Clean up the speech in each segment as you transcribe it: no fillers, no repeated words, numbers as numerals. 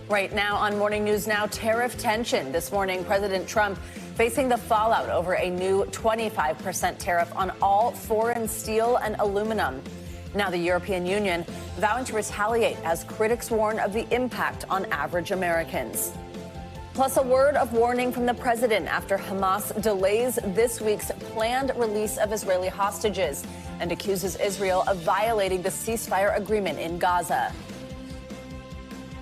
Right now on Morning News Now, tariff tension. This morning, President Trump facing the fallout over a new 25% tariff on all foreign steel and aluminum. Now the European Union vowing to retaliate as critics warn of the impact on average Americans. Plus, a word of warning from the president after Hamas delays this week's planned release of Israeli hostages and accuses Israel of violating the ceasefire agreement in Gaza.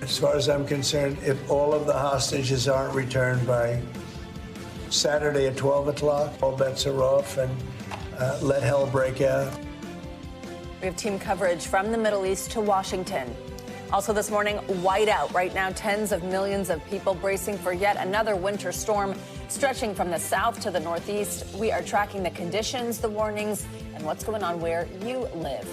As far as I'm concerned, if all of the hostages aren't returned by Saturday at 12 o'clock, all bets are off, and let hell break out. We have team coverage from the Middle East to Washington. Also this morning, whiteout. Right now, tens of millions of people bracing for yet another winter storm stretching from the south to the northeast. We are tracking the conditions, the warnings, and what's going on where you live.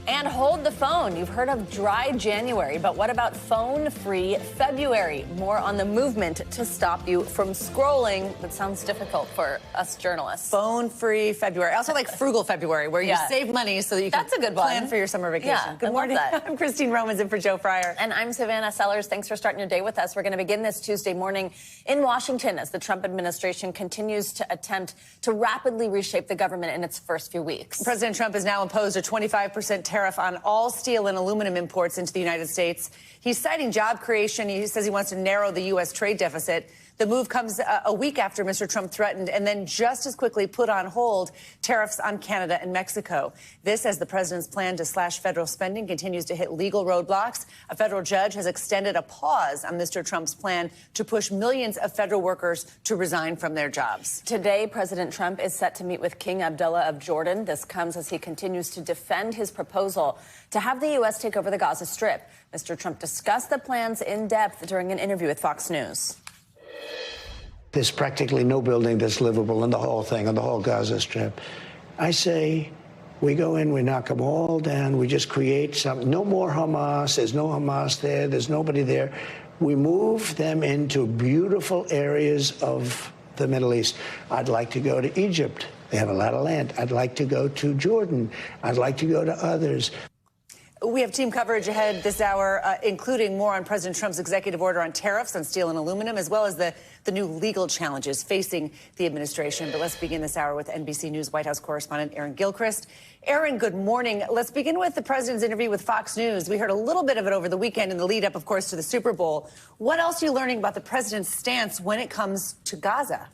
And hold the phone. You've heard of dry January, but what about phone-free February? More on the movement to stop you from scrolling. That sounds difficult for us journalists. Phone-free February. I also like frugal February, where you save money so that you can plan for your summer vacation. Yeah, Good morning. I'm Christine Romans in for Joe Fryer. And I'm Savannah Sellers. Thanks for starting your day with us. We're going to begin this Tuesday morning in Washington as the Trump administration continues to attempt to rapidly reshape the government in its first few weeks. President Trump has now imposed a 25% tariff on all steel and aluminum imports into the United States. He's citing job creation. He says he wants to narrow the U.S. trade deficit. The move comes a week after Mr. Trump threatened and then just as quickly put on hold tariffs on Canada and Mexico. This as the president's plan to slash federal spending continues to hit legal roadblocks. A federal judge has extended a pause on Mr. Trump's plan to push millions of federal workers to resign from their jobs. Today, President Trump is set to meet with King Abdullah of Jordan. This comes as he continues to defend his proposal to have the U.S. take over the Gaza Strip. Mr. Trump discussed the plans in depth during an interview with Fox News. There's practically no building that's livable in the whole thing, on the whole Gaza Strip. I say we go in, we knock them all down, we just create something. No more Hamas. There's no Hamas there. There's nobody there. We move them into beautiful areas of the Middle East. I'd like to go to Egypt. They have a lot of land. I'd like to go to Jordan. I'd like to go to others. We have team coverage ahead this hour, including more on President Trump's executive order on tariffs on steel and aluminum, as well as the new legal challenges facing the administration. But let's begin this hour with NBC News White House correspondent Aaron Gilchrist. Aaron, good morning. Let's begin with the president's interview with Fox News. We heard a little bit of it over the weekend in the lead up, of course, to the Super Bowl. What else are you learning about the president's stance when it comes to Gaza?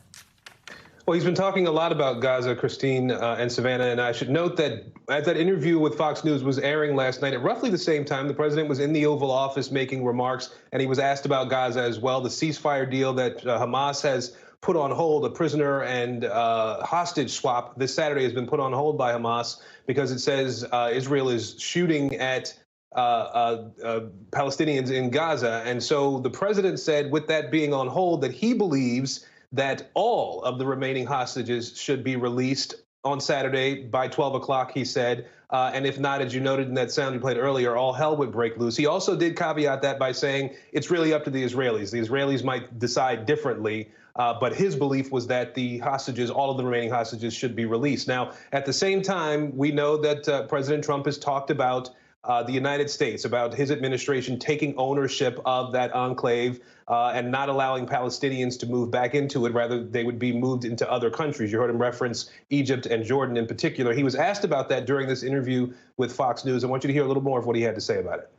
Well, he's been talking a lot about Gaza, Christine and Savannah, and I should note that as that interview with Fox News was airing last night, at roughly the same time, the president was in the Oval Office making remarks, and he was asked about Gaza as well. The ceasefire deal that Hamas has put on hold, a prisoner and hostage swap this Saturday has been put on hold by Hamas because it says Israel is shooting at Palestinians in Gaza. And so the president said, with that being on hold, that he believes that all of the remaining hostages should be released on Saturday by 12 o'clock, he said. And if not, as you noted in that sound you played earlier, all hell would break loose. He also did caveat that by saying it's really up to the Israelis. The Israelis might decide differently, but his belief was that the hostages, all of the remaining hostages, should be released. Now, at the same time, we know that President Trump has talked about the United States, about his administration taking ownership of that enclave and not allowing Palestinians to move back into it. Rather, they would be moved into other countries. You heard him reference Egypt and Jordan in particular. He was asked about that during this interview with Fox News. I want you to hear a little more of what he had to say about it.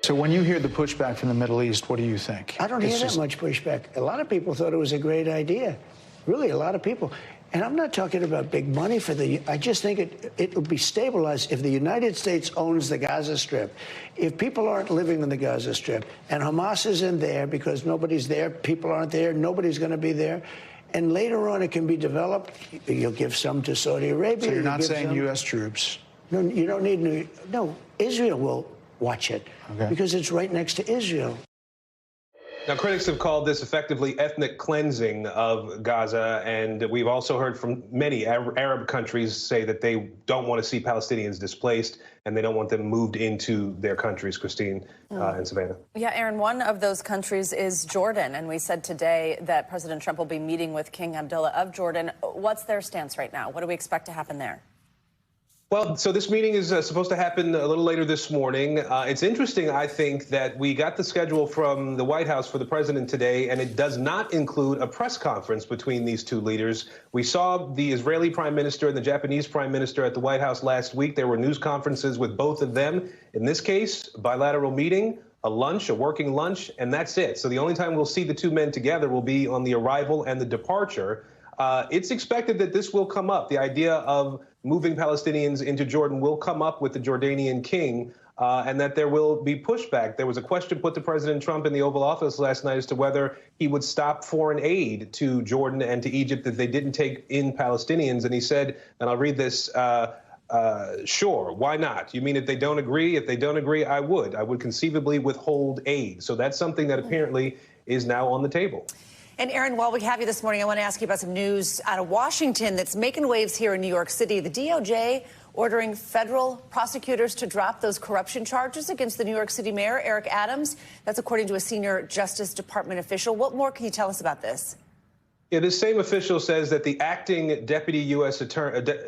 So when you hear the pushback from the Middle East, what do you think? I don't hear that much pushback. A lot of people thought it was a great idea. Really, a lot of people. And I'm not talking about big money for I just think it will be stabilized if the United States owns the Gaza Strip. If people aren't living in the Gaza Strip and Hamas isn't there because nobody's there, people aren't there, nobody's going to be there. And later on it can be developed. You'll give some to Saudi Arabia. So you're not saying U.S. troops? No, you don't need no, Israel will watch it because it's right next to Israel. Now, critics have called this effectively ethnic cleansing of Gaza, and we've also heard from many Arab countries say that they don't want to see Palestinians displaced and they don't want them moved into their countries, Christine and Savannah. Yeah, Aaron, one of those countries is Jordan, and we said today that President Trump will be meeting with King Abdullah of Jordan. What's their stance right now? What do we expect to happen there? Well, so this meeting is supposed to happen a little later this morning. It's interesting, I think, that we got the schedule from the White House for the president today, and it does not include a press conference between these two leaders. We saw the Israeli prime minister and the Japanese prime minister at the White House last week. There were news conferences with both of them. In this case, bilateral meeting, a lunch, a working lunch, and that's it. So the only time we'll see the two men together will be on the arrival and the departure. It's expected that this will come up. The idea of moving Palestinians into Jordan will come up with the Jordanian king, and that there will be pushback. There was a question put to President Trump in the Oval Office last night as to whether he would stop foreign aid to Jordan and to Egypt if they didn't take in Palestinians. And he said, and I'll read this, sure, why not? You mean if they don't agree? If they don't agree, I would conceivably withhold aid. So that's something that apparently is now on the table. And Aaron, while we have you this morning, I want to ask you about some news out of Washington that's making waves here in New York City. The DOJ ordering federal prosecutors to drop those corruption charges against the New York City mayor, Eric Adams. That's according to a senior Justice Department official. What more can you tell us about this? Yeah, this same official says that the acting deputy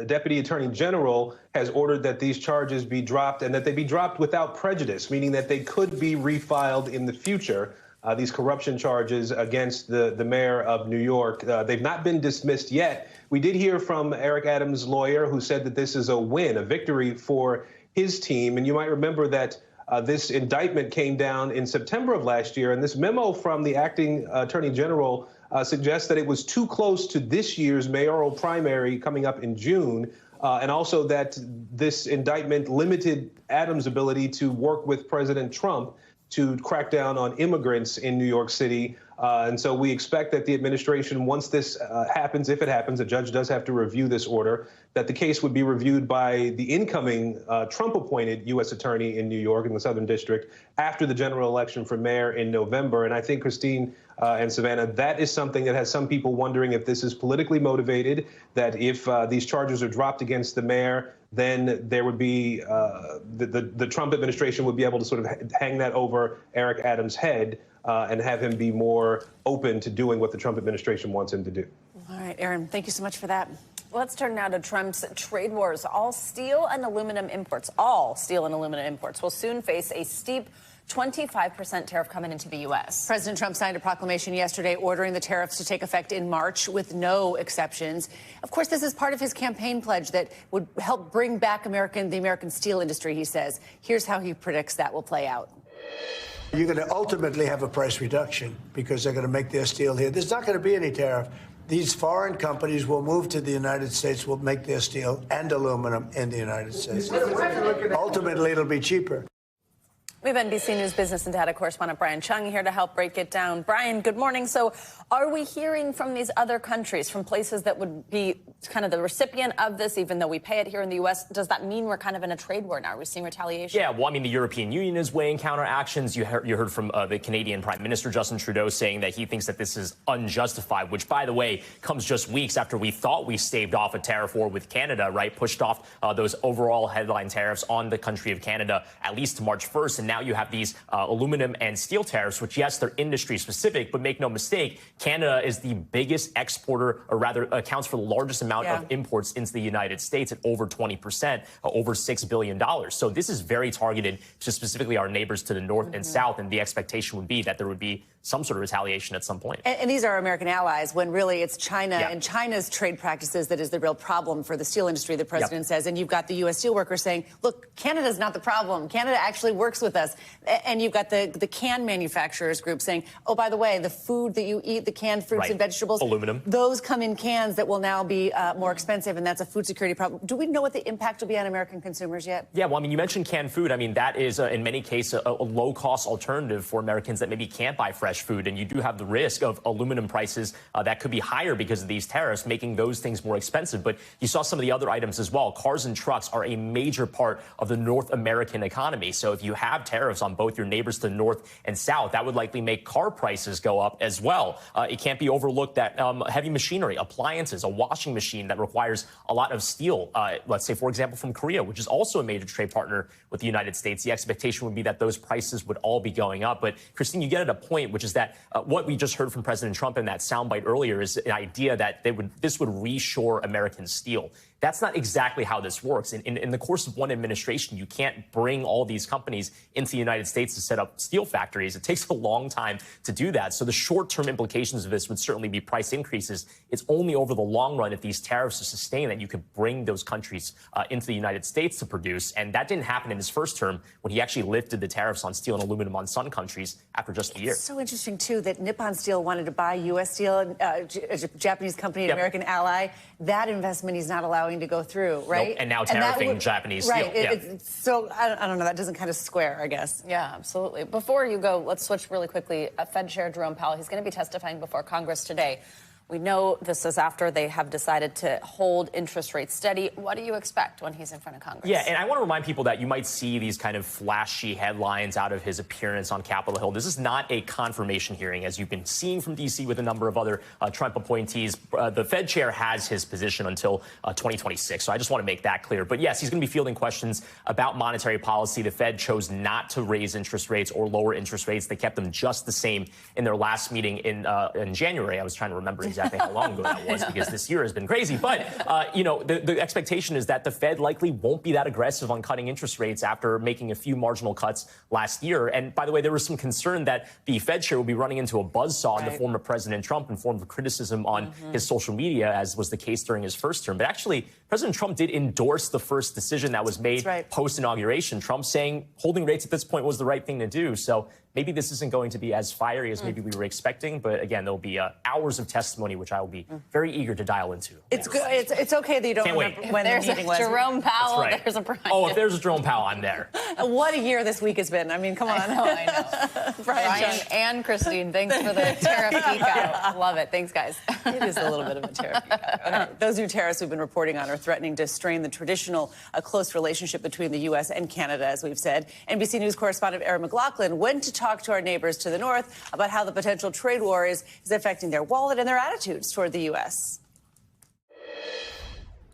deputy attorney general has ordered that these charges be dropped and that they be dropped without prejudice, meaning that they could be refiled in the future. These corruption charges against the mayor of New York. They've not been dismissed yet. We did hear from Eric Adams' lawyer, who said that this is a win, a victory for his team. And you might remember that this indictment came down in September of last year. And this memo from the acting attorney general suggests that it was too close to this year's mayoral primary coming up in June. And also that this indictment limited Adams' ability to work with President Trump to crack down on immigrants in New York City. And so we expect that the administration, once this happens, if it happens, a judge does have to review this order, that the case would be reviewed by the incoming Trump-appointed U.S. attorney in New York in the Southern District after the general election for mayor in November. And I think, Christine and Savannah, that is something that has some people wondering if this is politically motivated, that if these charges are dropped against the mayor, then there would be the Trump administration would be able to sort of hang that over Eric Adams' head and have him be more open to doing what the Trump administration wants him to do. All right, Aaron, thank you so much for that. Let's turn now to Trump's trade wars. All steel and aluminum imports will soon face a steep 25% tariff coming into the U.S. President Trump signed a proclamation yesterday ordering the tariffs to take effect in March with no exceptions. Of course, this is part of his campaign pledge that would help bring back the American steel industry, he says. Here's how he predicts that will play out. You're going to ultimately have a price reduction because they're going to make their steel here. There's not going to be any tariff. These foreign companies will move to the United States, will make their steel and aluminum in the United States. Ultimately, it'll be cheaper. We have NBC News business and data correspondent Brian Chung here to help break it down. Brian, good morning. So are we hearing from these other countries, from places that would be kind of the recipient of this, even though we pay it here in the U.S., does that mean we're kind of in a trade war now? Are we seeing retaliation? Yeah, well, I mean, the European Union is weighing counteractions. You heard from the Canadian Prime Minister Justin Trudeau saying that he thinks that this is unjustified, which, by the way, comes just weeks after we thought we staved off a tariff war with Canada, right? Pushed off those overall headline tariffs on the country of Canada at least to March 1st. And now you have these aluminum and steel tariffs, which, yes, they're industry specific, but make no mistake, Canada is the biggest exporter, or rather accounts for the largest amount of imports into the United States at over 20%, over $6 billion. So this is very targeted to specifically our neighbors to the north and south. And the expectation would be that there would be some sort of retaliation at some point. And these are American allies when really it's China and China's trade practices that is the real problem for the steel industry, the president says. And you've got the U.S. steelworkers saying, look, Canada's not the problem. Canada actually works with us. And you've got the can manufacturers group saying, oh, by the way, the food that you eat, the canned fruits and vegetables, aluminum, those come in cans that will now be more expensive. And that's a food security problem. Do we know what the impact will be on American consumers yet? Yeah, well, I mean, you mentioned canned food. I mean, that is, in many cases, a low-cost alternative for Americans that maybe can't buy fresh food. And you do have the risk of aluminum prices that could be higher because of these tariffs, making those things more expensive. But you saw some of the other items as well. Cars and trucks are a major part of the North American economy. So if you have tariffs on both your neighbors to the north and south, that would likely make car prices go up as well. It can't be overlooked that heavy machinery, appliances, a washing machine that requires a lot of steel, let's say, for example, from Korea, which is also a major trade partner with the United States, the expectation would be that those prices would all be going up. But, Christine, you get at a point, which is that what we just heard from President Trump in that soundbite earlier is an idea that this would reshore American steel. That's not exactly how this works. In the course of one administration, you can't bring all these companies into the United States to set up steel factories. It takes a long time to do that. So the short-term implications of this would certainly be price increases. It's only over the long run, if these tariffs are sustained, that you could bring those countries into the United States to produce. And that didn't happen in his first term when he actually lifted the tariffs on steel and aluminum on some countries after just a year. It's so interesting, too, that Nippon Steel wanted to buy U.S. Steel, a Japanese company, an American ally. That investment he's not allowing to go through, right? Nope. And now tariffing Japanese steel. Right. So, I don't know, that doesn't kind of square, I guess. Yeah, absolutely. Before you go, let's switch really quickly. Fed Chair Jerome Powell, he's going to be testifying before Congress today. We know this is after they have decided to hold interest rates steady. What do you expect when he's in front of Congress? Yeah, and I want to remind people that you might see these kind of flashy headlines out of his appearance on Capitol Hill. This is not a confirmation hearing, as you've been seeing from D.C. with a number of other Trump appointees. The Fed chair has his position until 2026, so I just want to make that clear. But yes, he's going to be fielding questions about monetary policy. The Fed chose not to raise interest rates or lower interest rates. They kept them just the same in their last meeting in January. I was trying to remember exactly how long ago that was, because this year has been crazy. But, you know, the expectation is that the Fed likely won't be that aggressive on cutting interest rates after making a few marginal cuts last year. And by the way, there was some concern that the Fed chair will be running into a buzzsaw in the form of President Trump in form of criticism on his social media, as was the case during his first term. But actually, President Trump did endorse the first decision that was made post-inauguration. Trump saying holding rates at this point was the right thing to do. So maybe this isn't going to be as fiery as maybe we were expecting. But again, there'll be hours of testimony, which I will be very eager to dial into. It's good. It's okay that you don't remember when the meeting was. Jerome Powell, there's a Brian. Oh, if there's a Jerome Powell, I'm there. What a year this week has been. I mean, come on. I know. Brian and Christine, thanks for the tariff geek out. Love it. Thanks, guys. It is a little bit of a tariff geek out. Okay. Those new tariffs we've been reporting on are threatening to strain the traditional close relationship between the U.S. and Canada, as we've said. NBC News correspondent Erin McLaughlin went to talk to our neighbors to the north about how the potential trade war is affecting their wallet and their attitudes toward the U.S.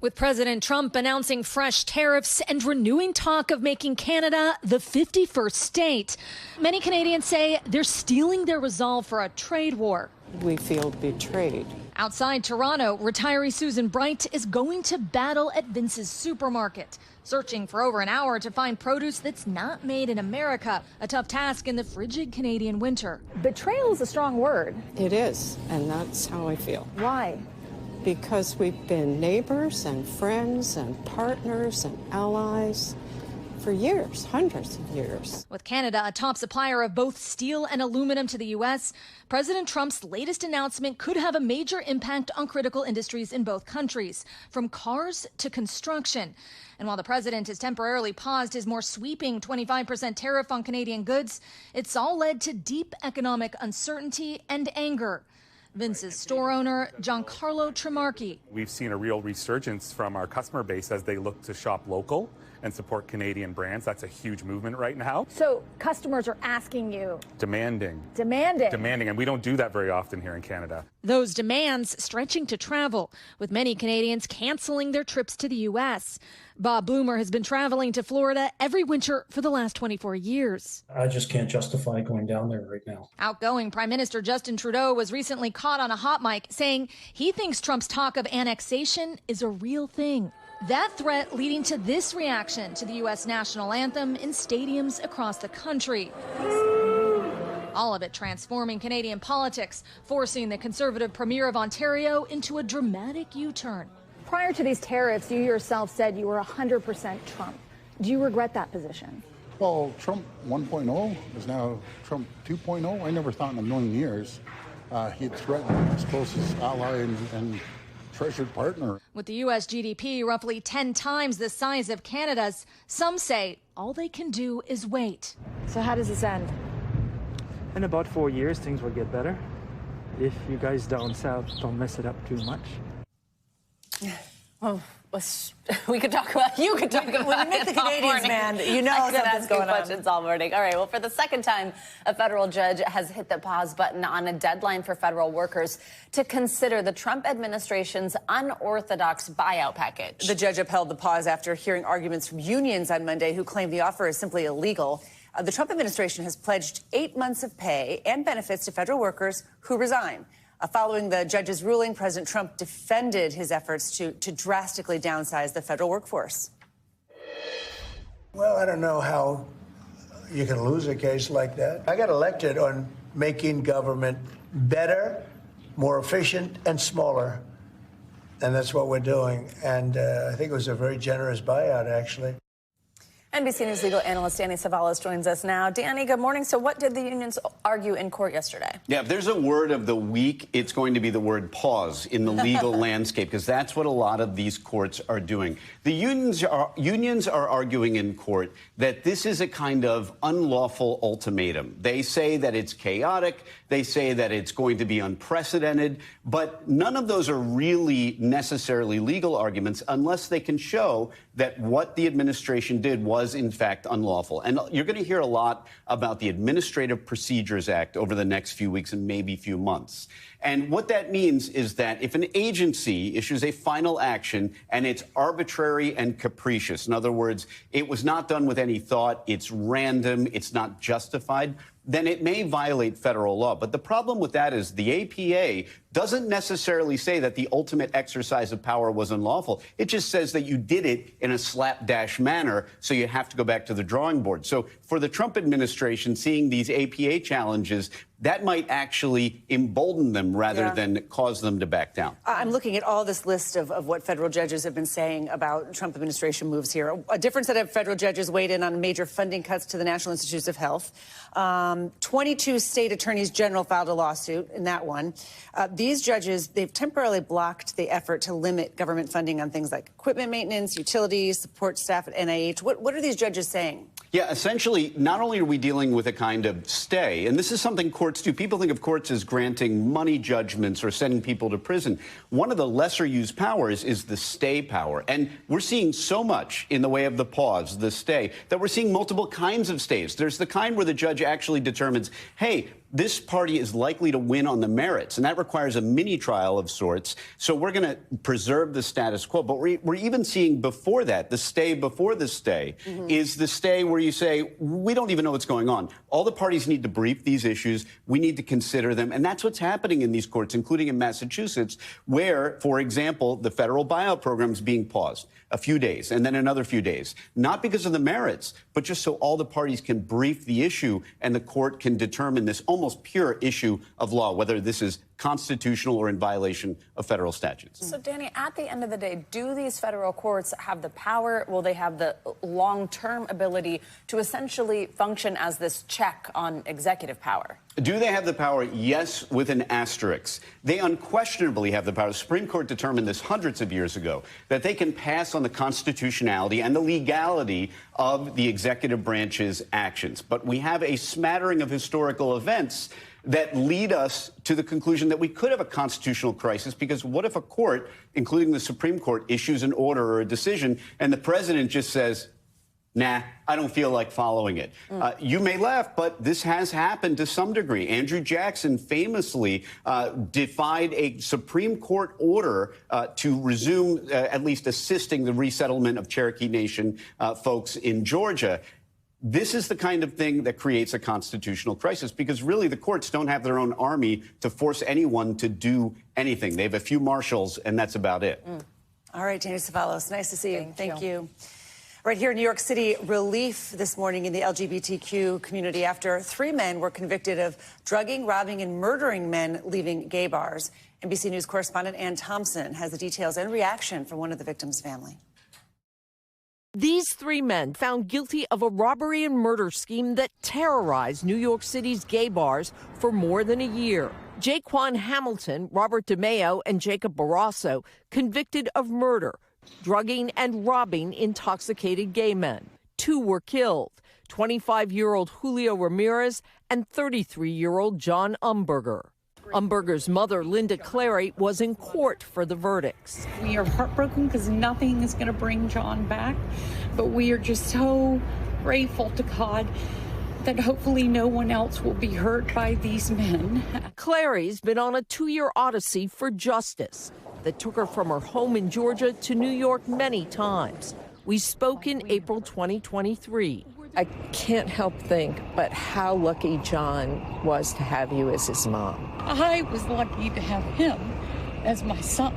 With President Trump announcing fresh tariffs and renewing talk of making Canada the 51st state, many Canadians say they're stealing their resolve for a trade war. We feel betrayed. Outside Toronto, retiree Susan Bright is going to battle at Vince's supermarket, searching for over an hour to find produce that's not made in America, a tough task in the frigid Canadian winter. Betrayal is a strong word. It is, and that's how I feel. Why? Because we've been neighbors and friends and partners and allies for years, hundreds of years. With Canada a top supplier of both steel and aluminum to the U.S., President Trump's latest announcement could have a major impact on critical industries in both countries, from cars to construction. And while the president has temporarily paused his more sweeping 25% tariff on Canadian goods, it's all led to deep economic uncertainty and anger. Vince's store owner, Giancarlo Tremarchi. We've seen a real resurgence from our customer base as they look to shop local and support Canadian brands. That's a huge movement right now. So customers are asking you. Demanding. And we don't do that very often here in Canada. Those demands stretching to travel, with many Canadians canceling their trips to the U.S. Bob Bloomer has been traveling to Florida every winter for the last 24 years. I just can't justify going down there right now. Outgoing Prime Minister Justin Trudeau was recently caught on a hot mic saying he thinks Trump's talk of annexation is a real thing. That threat leading to this reaction to the U.S. national anthem in stadiums across the country. All of it transforming Canadian politics, forcing the Conservative Premier of Ontario into a dramatic U-turn. Prior to these tariffs, you yourself said you were 100% Trump. Do you regret that position? Well, Trump 1.0 is now Trump 2.0. I never thought in a million years he'd threaten his closest ally and treasured partner. With the U.S. GDP roughly 10 times the size of Canada's, some say all they can do is wait. So how does this end? In about 4 years, things will get better. If you guys down south don't mess it up too much. Well, we could talk about. You could talk about. When you make the Canadians mad, you know something's going on. Questions all morning. All right. Well, for the second time, a federal judge has hit the pause button on a deadline for federal workers to consider the Trump administration's unorthodox buyout package. The judge upheld the pause after hearing arguments from unions on Monday, who claim the offer is simply illegal. The Trump administration has pledged 8 months of pay and benefits to federal workers who resign. Following the judge's ruling, President Trump defended his efforts to drastically downsize the federal workforce. Well, I don't know how you can lose a case like that. I got elected on making government better, more efficient, and smaller. And that's what we're doing. And I think it was a very generous buyout, actually. NBC News legal analyst Danny Savalas joins us now. Danny, good morning. So what did the unions argue in court yesterday? Yeah, if there's a word of the week, it's going to be the word pause in the legal landscape, because that's what a lot of these courts are doing. The unions are arguing in court that this is a kind of unlawful ultimatum. They say that it's chaotic. They say that it's going to be unprecedented. But none of those are really necessarily legal arguments unless they can show that what the administration did was, in fact, unlawful. And you're going to hear a lot about the Administrative Procedures Act over the next few weeks and maybe few months. And what that means is that if an agency issues a final action and it's arbitrary and capricious, in other words, it was not done with any thought, it's random, it's not justified, then it may violate federal law. But the problem with that is the APA doesn't necessarily say that the ultimate exercise of power was unlawful. It just says that you did it in a slapdash manner, so you have to go back to the drawing board. So for the Trump administration, seeing these APA challenges, that might actually embolden them rather than cause them to back down. I'm looking at all this list of what federal judges have been saying about Trump administration moves here. A different set of federal judges weighed in on major funding cuts to the National Institutes of Health. 22 state attorneys general filed a lawsuit in that one. These judges, they've temporarily blocked the effort to limit government funding on things like equipment maintenance, utilities, support staff at NIH. What are these judges saying? Yeah, essentially, not only are we dealing with a kind of stay, and this is something courts do. People think of courts as granting money judgments or sending people to prison. One of the lesser used powers is the stay power. And we're seeing so much in the way of the pause, the stay, that we're seeing multiple kinds of stays. There's the kind where the judge actually determines, hey, this party is likely to win on the merits, and that requires a mini trial of sorts. So we're going to preserve the status quo. But we're even seeing before that, the stay before the stay is the stay where you say, we don't even know what's going on. All the parties need to brief these issues. We need to consider them. And that's what's happening in these courts, including in Massachusetts, where, for example, the federal buyout program is being paused a few days and then another few days, not because of the merits, but just so all the parties can brief the issue and the court can determine this almost pure issue of law, whether this is constitutional or in violation of federal statutes. So, Danny, at the end of the day, do these federal courts have the power? Will they have the long-term ability to essentially function as this check on executive power? Do they have the power? Yes, with an asterisk. They unquestionably have the power. The Supreme Court determined this hundreds of years ago, that they can pass on the constitutionality and the legality of the executive branch's actions. But we have a smattering of historical events that lead us to the conclusion that we could have a constitutional crisis, because what if a court, including the Supreme Court, issues an order or a decision and the president just says, nah, I don't feel like following it. You may laugh, but this has happened to some degree. Andrew Jackson famously defied a Supreme Court order to resume at least assisting the resettlement of Cherokee Nation folks in Georgia. This is the kind of thing that creates a constitutional crisis, because really the courts don't have their own army to force anyone to do anything. They have a few marshals, and that's about it. All right, Danny Savalas, nice to see you. Thank you. Right here in New York City, relief this morning in the LGBTQ community after 3 men were convicted of drugging, robbing, and murdering men leaving gay bars. NBC News correspondent Ann Thompson has the details and reaction from one of the victims' family. These 3 men found guilty of a robbery and murder scheme that terrorized New York City's gay bars for more than a year. Jaquan Hamilton, Robert DeMeo, and Jacob Barrasso convicted of murder, drugging and robbing intoxicated gay men. 2 were killed, 25-year-old Julio Ramirez and 33-year-old John Umberger. Umberger's mother, Linda Clary, was in court for the verdicts. We are heartbroken because nothing is going to bring John back, but we are just so grateful to God that hopefully no one else will be hurt by these men. Clary's been on a 2-year odyssey for justice that took her from her home in Georgia to New York many times. We spoke in April 2023. I can't help think but how lucky John was to have you as his mom. I was lucky to have him as my son.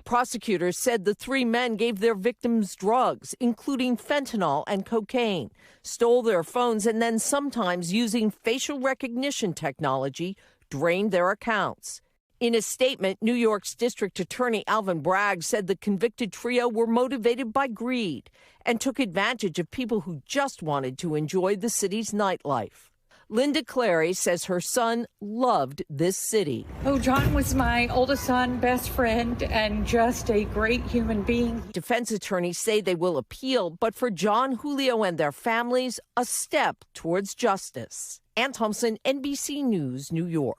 Prosecutors said the three men gave their victims drugs, including fentanyl and cocaine, stole their phones, and then sometimes using facial recognition technology, drained their accounts. In a statement, New York's District Attorney Alvin Bragg said the convicted trio were motivated by greed and took advantage of people who just wanted to enjoy the city's nightlife. Linda Clary says her son loved this city. Oh, John was my oldest son, best friend, and just a great human being. Defense attorneys say they will appeal, but for John, Julio, and their families, a step towards justice. Ann Thompson, NBC News, New York.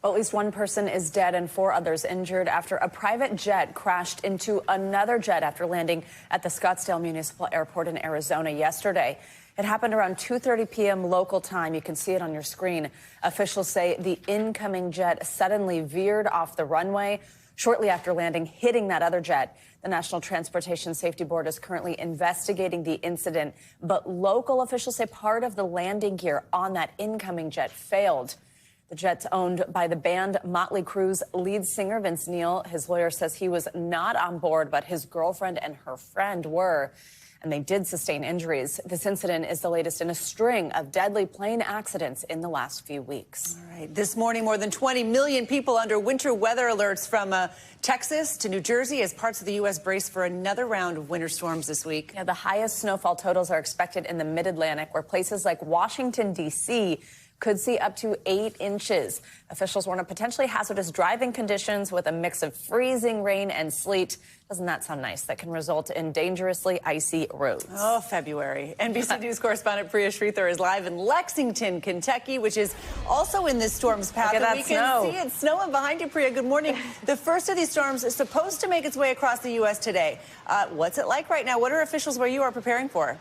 Well, at least one person is dead and 4 others injured after a private jet crashed into another jet after landing at the Scottsdale Municipal Airport in Arizona yesterday. It happened around 2:30 p.m. local time. You can see it on your screen. Officials say the incoming jet suddenly veered off the runway shortly after landing, hitting that other jet. The National Transportation Safety Board is currently investigating the incident, but local officials say part of the landing gear on that incoming jet failed. The jet's owned by the band Motley Crue's lead singer, Vince Neil. His lawyer says he was not on board, but his girlfriend and her friend were, and they did sustain injuries. This incident is the latest in a string of deadly plane accidents in the last few weeks. All right. This morning, more than 20 million people under winter weather alerts from Texas to New Jersey as parts of the U.S. brace for another round of winter storms this week. Yeah, the highest snowfall totals are expected in the mid-Atlantic, where places like Washington, D.C., could see up to 8 inches. Officials warn of potentially hazardous driving conditions with a mix of freezing rain and sleet. Doesn't that sound nice? That can result in dangerously icy roads. Oh, February. NBC News correspondent Priya Sridhar is live in Lexington, Kentucky, which is also in this storm's path. Look at that we snow. can see it snowing behind you, Priya. Good morning. The first of these storms is supposed to make its way across the U.S. today. What's it like right now? What are officials where you are preparing for?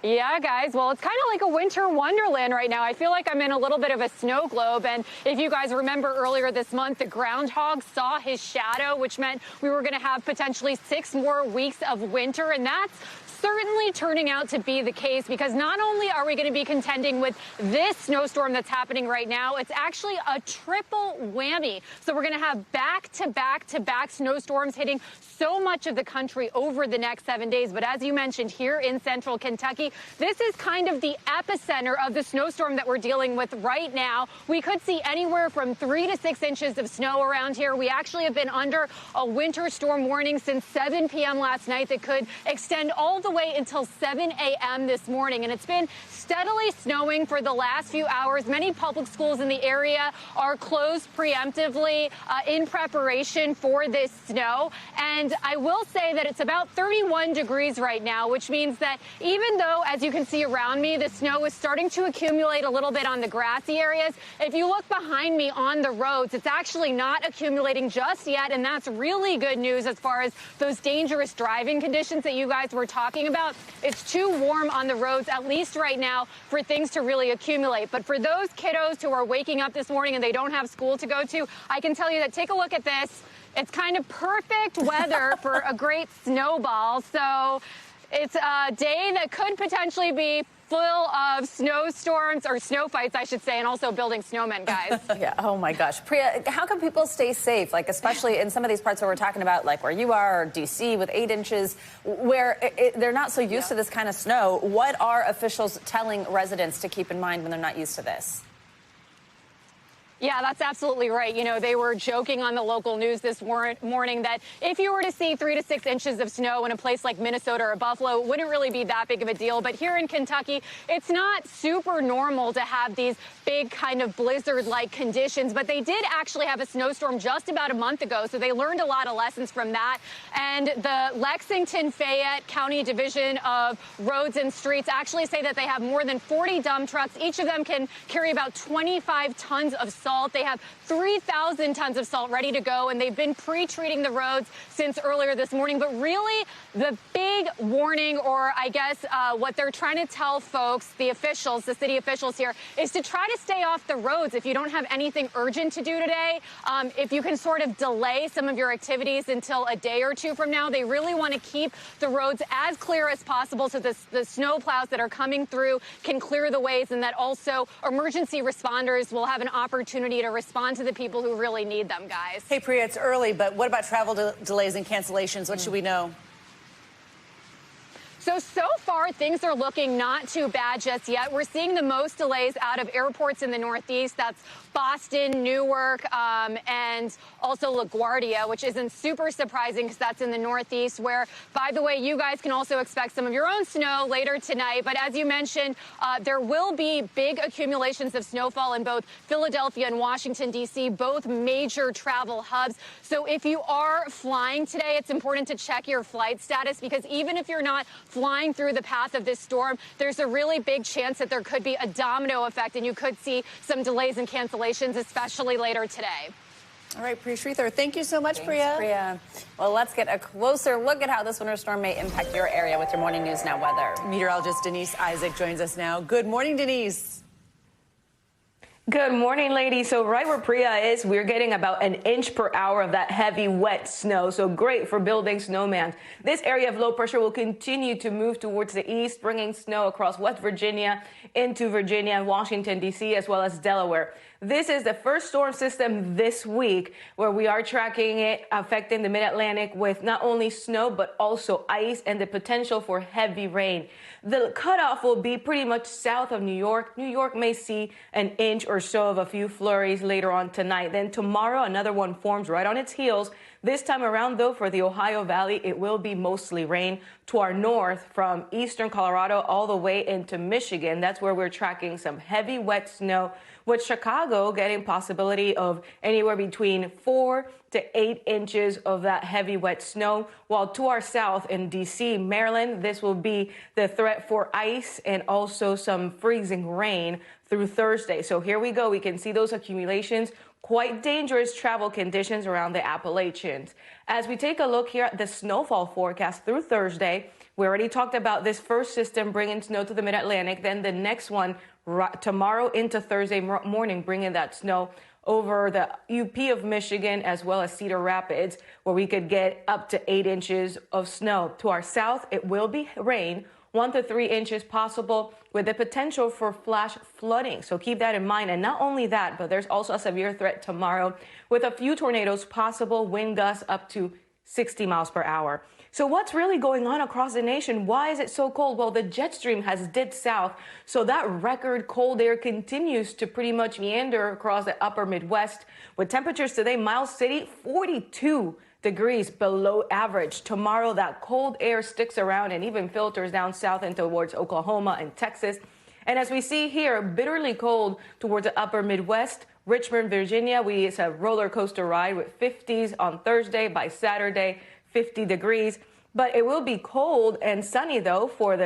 Yeah, guys. Well, it's kind of like a winter wonderland right now. I feel like I'm in a little bit of a snow globe. And if you guys remember earlier this month, the groundhog saw his shadow, which meant we were going to have potentially 6 more weeks of winter. And that's certainly turning out to be the case, because not only are we going to be contending with this snowstorm that's happening right now, it's actually a triple whammy. So we're going to have back-to-back snowstorms hitting so much of the country over the next 7 days. But as you mentioned, here in central Kentucky, this is kind of the epicenter of the snowstorm that we're dealing with right now. We could see anywhere from 3 to 6 inches of snow around here. We actually have been under a winter storm warning since 7 p.m. last night that could extend all the way until 7 a.m. this morning. And it's been steadily snowing for the last few hours. Many public schools in the area are closed preemptively in preparation for this snow. And I will say that it's about 31 degrees right now, which means that even though, as you can see around me, the snow is starting to accumulate a little bit on the grassy areas, if you look behind me on the roads, it's actually not accumulating just yet. And that's really good news as far as those dangerous driving conditions that you guys were talking about. It's too warm on the roads, at least right now, for things to really accumulate. But for those kiddos who are waking up this morning and they don't have school to go to, I can tell you that take a look at this. It's kind of perfect weather for a great snowball. So it's a day that could potentially be full of snowstorms, or snow fights, I should say, and also building snowmen, guys. Yeah. Oh, my gosh. Priya, how can people stay safe? Like, especially in some of these parts that we're talking about, like where you are, or D.C. with 8 inches, where they're not so used to this kind of snow. What are officials telling residents to keep in mind when they're not used to this? Yeah, that's absolutely right. You know, they were joking on the local news this morning that if you were to see 3 to 6 inches of snow in a place like Minnesota or Buffalo, it wouldn't really be that big of a deal. But here in Kentucky, it's not super normal to have these big kind of blizzard-like conditions. But they did actually have a snowstorm just about a month ago, so they learned a lot of lessons from that. And the Lexington-Fayette County Division of Roads and Streets actually say that they have more than 40 dump trucks. Each of them can carry about 25 tons of salt salt. They have 3,000 tons of salt ready to go, and they've been pre-treating the roads since earlier this morning. But really, the big warning, or I guess what they're trying to tell folks, the officials, the city officials here, is to try to stay off the roads if you don't have anything urgent to do today. If you can sort of delay some of your activities until a day or two from now, they really want to keep the roads as clear as possible so the snow plows that are coming through can clear the ways, and that also emergency responders will have an opportunity to respond to the people who really need them, guys. Hey, Priya, it's early, but what about travel delays and cancellations? What should we know? So far, things are looking not too bad just yet. We're seeing the most delays out of airports in the Northeast. That's Boston, Newark, and also LaGuardia, which isn't super surprising because that's in the Northeast, where, by the way, you guys can also expect some of your own snow later tonight. But as you mentioned, there will be big accumulations of snowfall in both Philadelphia and Washington, D.C., both major travel hubs. So if you are flying today, it's important to check your flight status, because even if you're not flying through the path of this storm, there's a really big chance that there could be a domino effect, and you could see some delays and cancellations, especially later today. All right, Priya Sridhar, thank you so much, Thanks, Priya. Well, let's get a closer look at how this winter storm may impact your area with your Morning News Now weather. Meteorologist Denise Isaac joins us now. Good morning, Denise. Good morning, ladies. So right where Priya is, we're getting about 1 inch per hour of that heavy, wet snow. So great for building snowman. This area of low pressure will continue to move towards the east, bringing snow across West Virginia into Virginia and Washington, D.C., as well as Delaware. This is the first storm system this week where we are tracking it affecting the mid-Atlantic with not only snow, but also ice and the potential for heavy rain. The cutoff will be pretty much south of New York. New York may see 1 inch or so of a few flurries later on tonight. Then tomorrow, another one forms right on its heels. This time around, though, for the Ohio Valley, it will be mostly rain to our north from eastern Colorado all the way into Michigan. That's where we're tracking some heavy, wet snow, with Chicago getting possibility of anywhere between 4 to 8 inches of that heavy, wet snow. While to our south in D.C., Maryland, this will be the threat for ice and also some freezing rain through Thursday. So here we go. We can see those accumulations. Quite dangerous travel conditions around the Appalachians. As we take a look here at the snowfall forecast through Thursday, we already talked about this first system bringing snow to the mid-Atlantic. Then the next one tomorrow into Thursday morning, bringing that snow over the UP of Michigan as well as Cedar Rapids, where we could get up to 8 inches of snow. To our south, it will be rain, 1 to 3 inches possible, with the potential for flash flooding. So keep that in mind. And not only that, but there's also a severe threat tomorrow with a few tornadoes possible, wind gusts up to 60 miles per hour. So what's really going on across the nation? Why is it so cold? Well, the jet stream has dipped south, so that record cold air continues to pretty much meander across the upper Midwest, with temperatures today, Miles City, 42 degrees below average. Tomorrow, that cold air sticks around and even filters down south and towards Oklahoma and Texas. And as we see here, bitterly cold towards the upper Midwest. Richmond, Virginia, it's a roller coaster ride with 50s on Thursday. By Saturday, 50 degrees. But it will be cold and sunny, though, for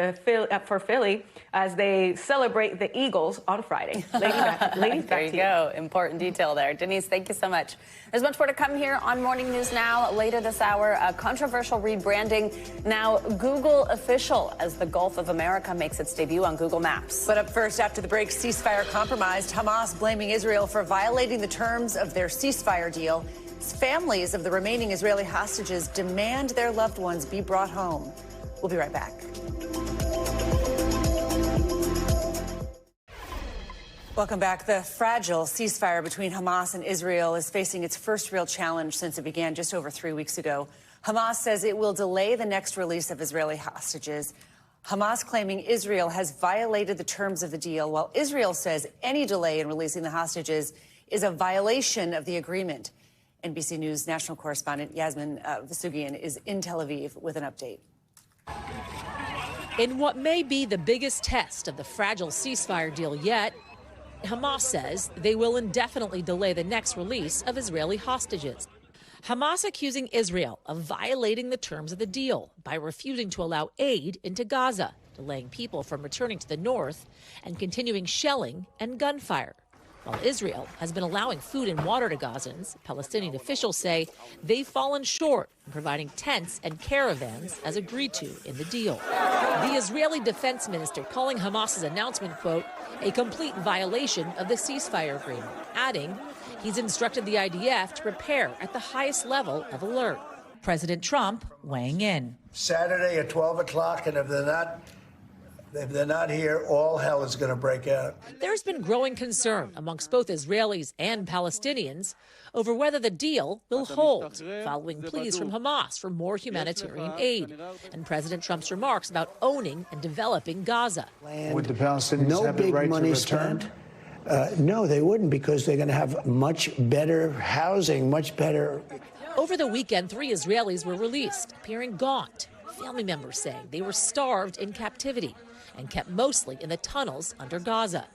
Philly as they celebrate the Eagles on Friday. Ladies, back there you go. Important detail there. Denise, thank you so much. There's much more to come here on Morning News Now. Later this hour, a controversial rebranding, now Google official, as the Gulf of America makes its debut on Google Maps. But up first, after the break, ceasefire compromised. Hamas blaming Israel for violating the terms of their ceasefire deal. Families of the remaining Israeli hostages demand their loved ones be brought home. We'll be right back. Welcome back. The fragile ceasefire between Hamas and Israel is facing its first real challenge since it began just over 3 weeks ago. Hamas says it will delay the next release of Israeli hostages. Hamas claiming Israel has violated the terms of the deal, while Israel says any delay in releasing the hostages is a violation of the agreement. NBC News national correspondent Yasmin Vasugian is in Tel Aviv with an update. In what may be the biggest test of the fragile ceasefire deal yet, Hamas says they will indefinitely delay the next release of Israeli hostages. Hamas accusing Israel of violating the terms of the deal by refusing to allow aid into Gaza, delaying people from returning to the north, and continuing shelling and gunfire. While Israel has been allowing food and water to Gazans, Palestinian officials say they've fallen short in providing tents and caravans as agreed to in the deal. The Israeli defense minister calling Hamas's announcement, quote, a complete violation of the ceasefire agreement, adding he's instructed the IDF to prepare at the highest level of alert. President Trump weighing in. Saturday at 12 o'clock, and if they're not here, all hell is going to break out. There's been growing concern amongst both Israelis and Palestinians over whether the deal will hold, following pleas from Hamas for more humanitarian aid and President Trump's remarks about owning and developing Gaza. Would the Palestinians have the right to return? No, they wouldn't, because they're going to have much better housing, much better. Over the weekend, 3 Israelis were released, appearing gaunt. Family members saying they were starved in captivity and kept mostly in the tunnels under Gaza.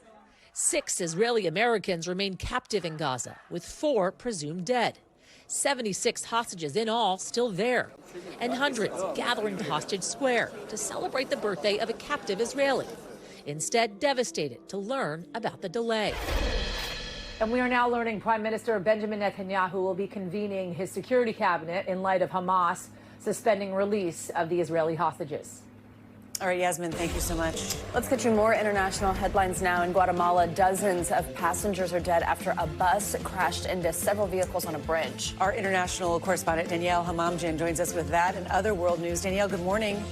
6 Israeli Americans remain captive in Gaza, with 4 presumed dead. 76 hostages in all still there, and hundreds gathering to Hostage Square to celebrate the birthday of a captive Israeli. Instead, devastated to learn about the delay. And we are now learning Prime Minister Benjamin Netanyahu will be convening his security cabinet in light of Hamas suspending release of the Israeli hostages. All right, Yasmin, thank you so much. Let's get you more international headlines now. In Guatemala, dozens of passengers are dead after a bus crashed into several vehicles on a bridge. Our international correspondent Danielle Hamamjian joins us with that and other world news. Danielle, good morning.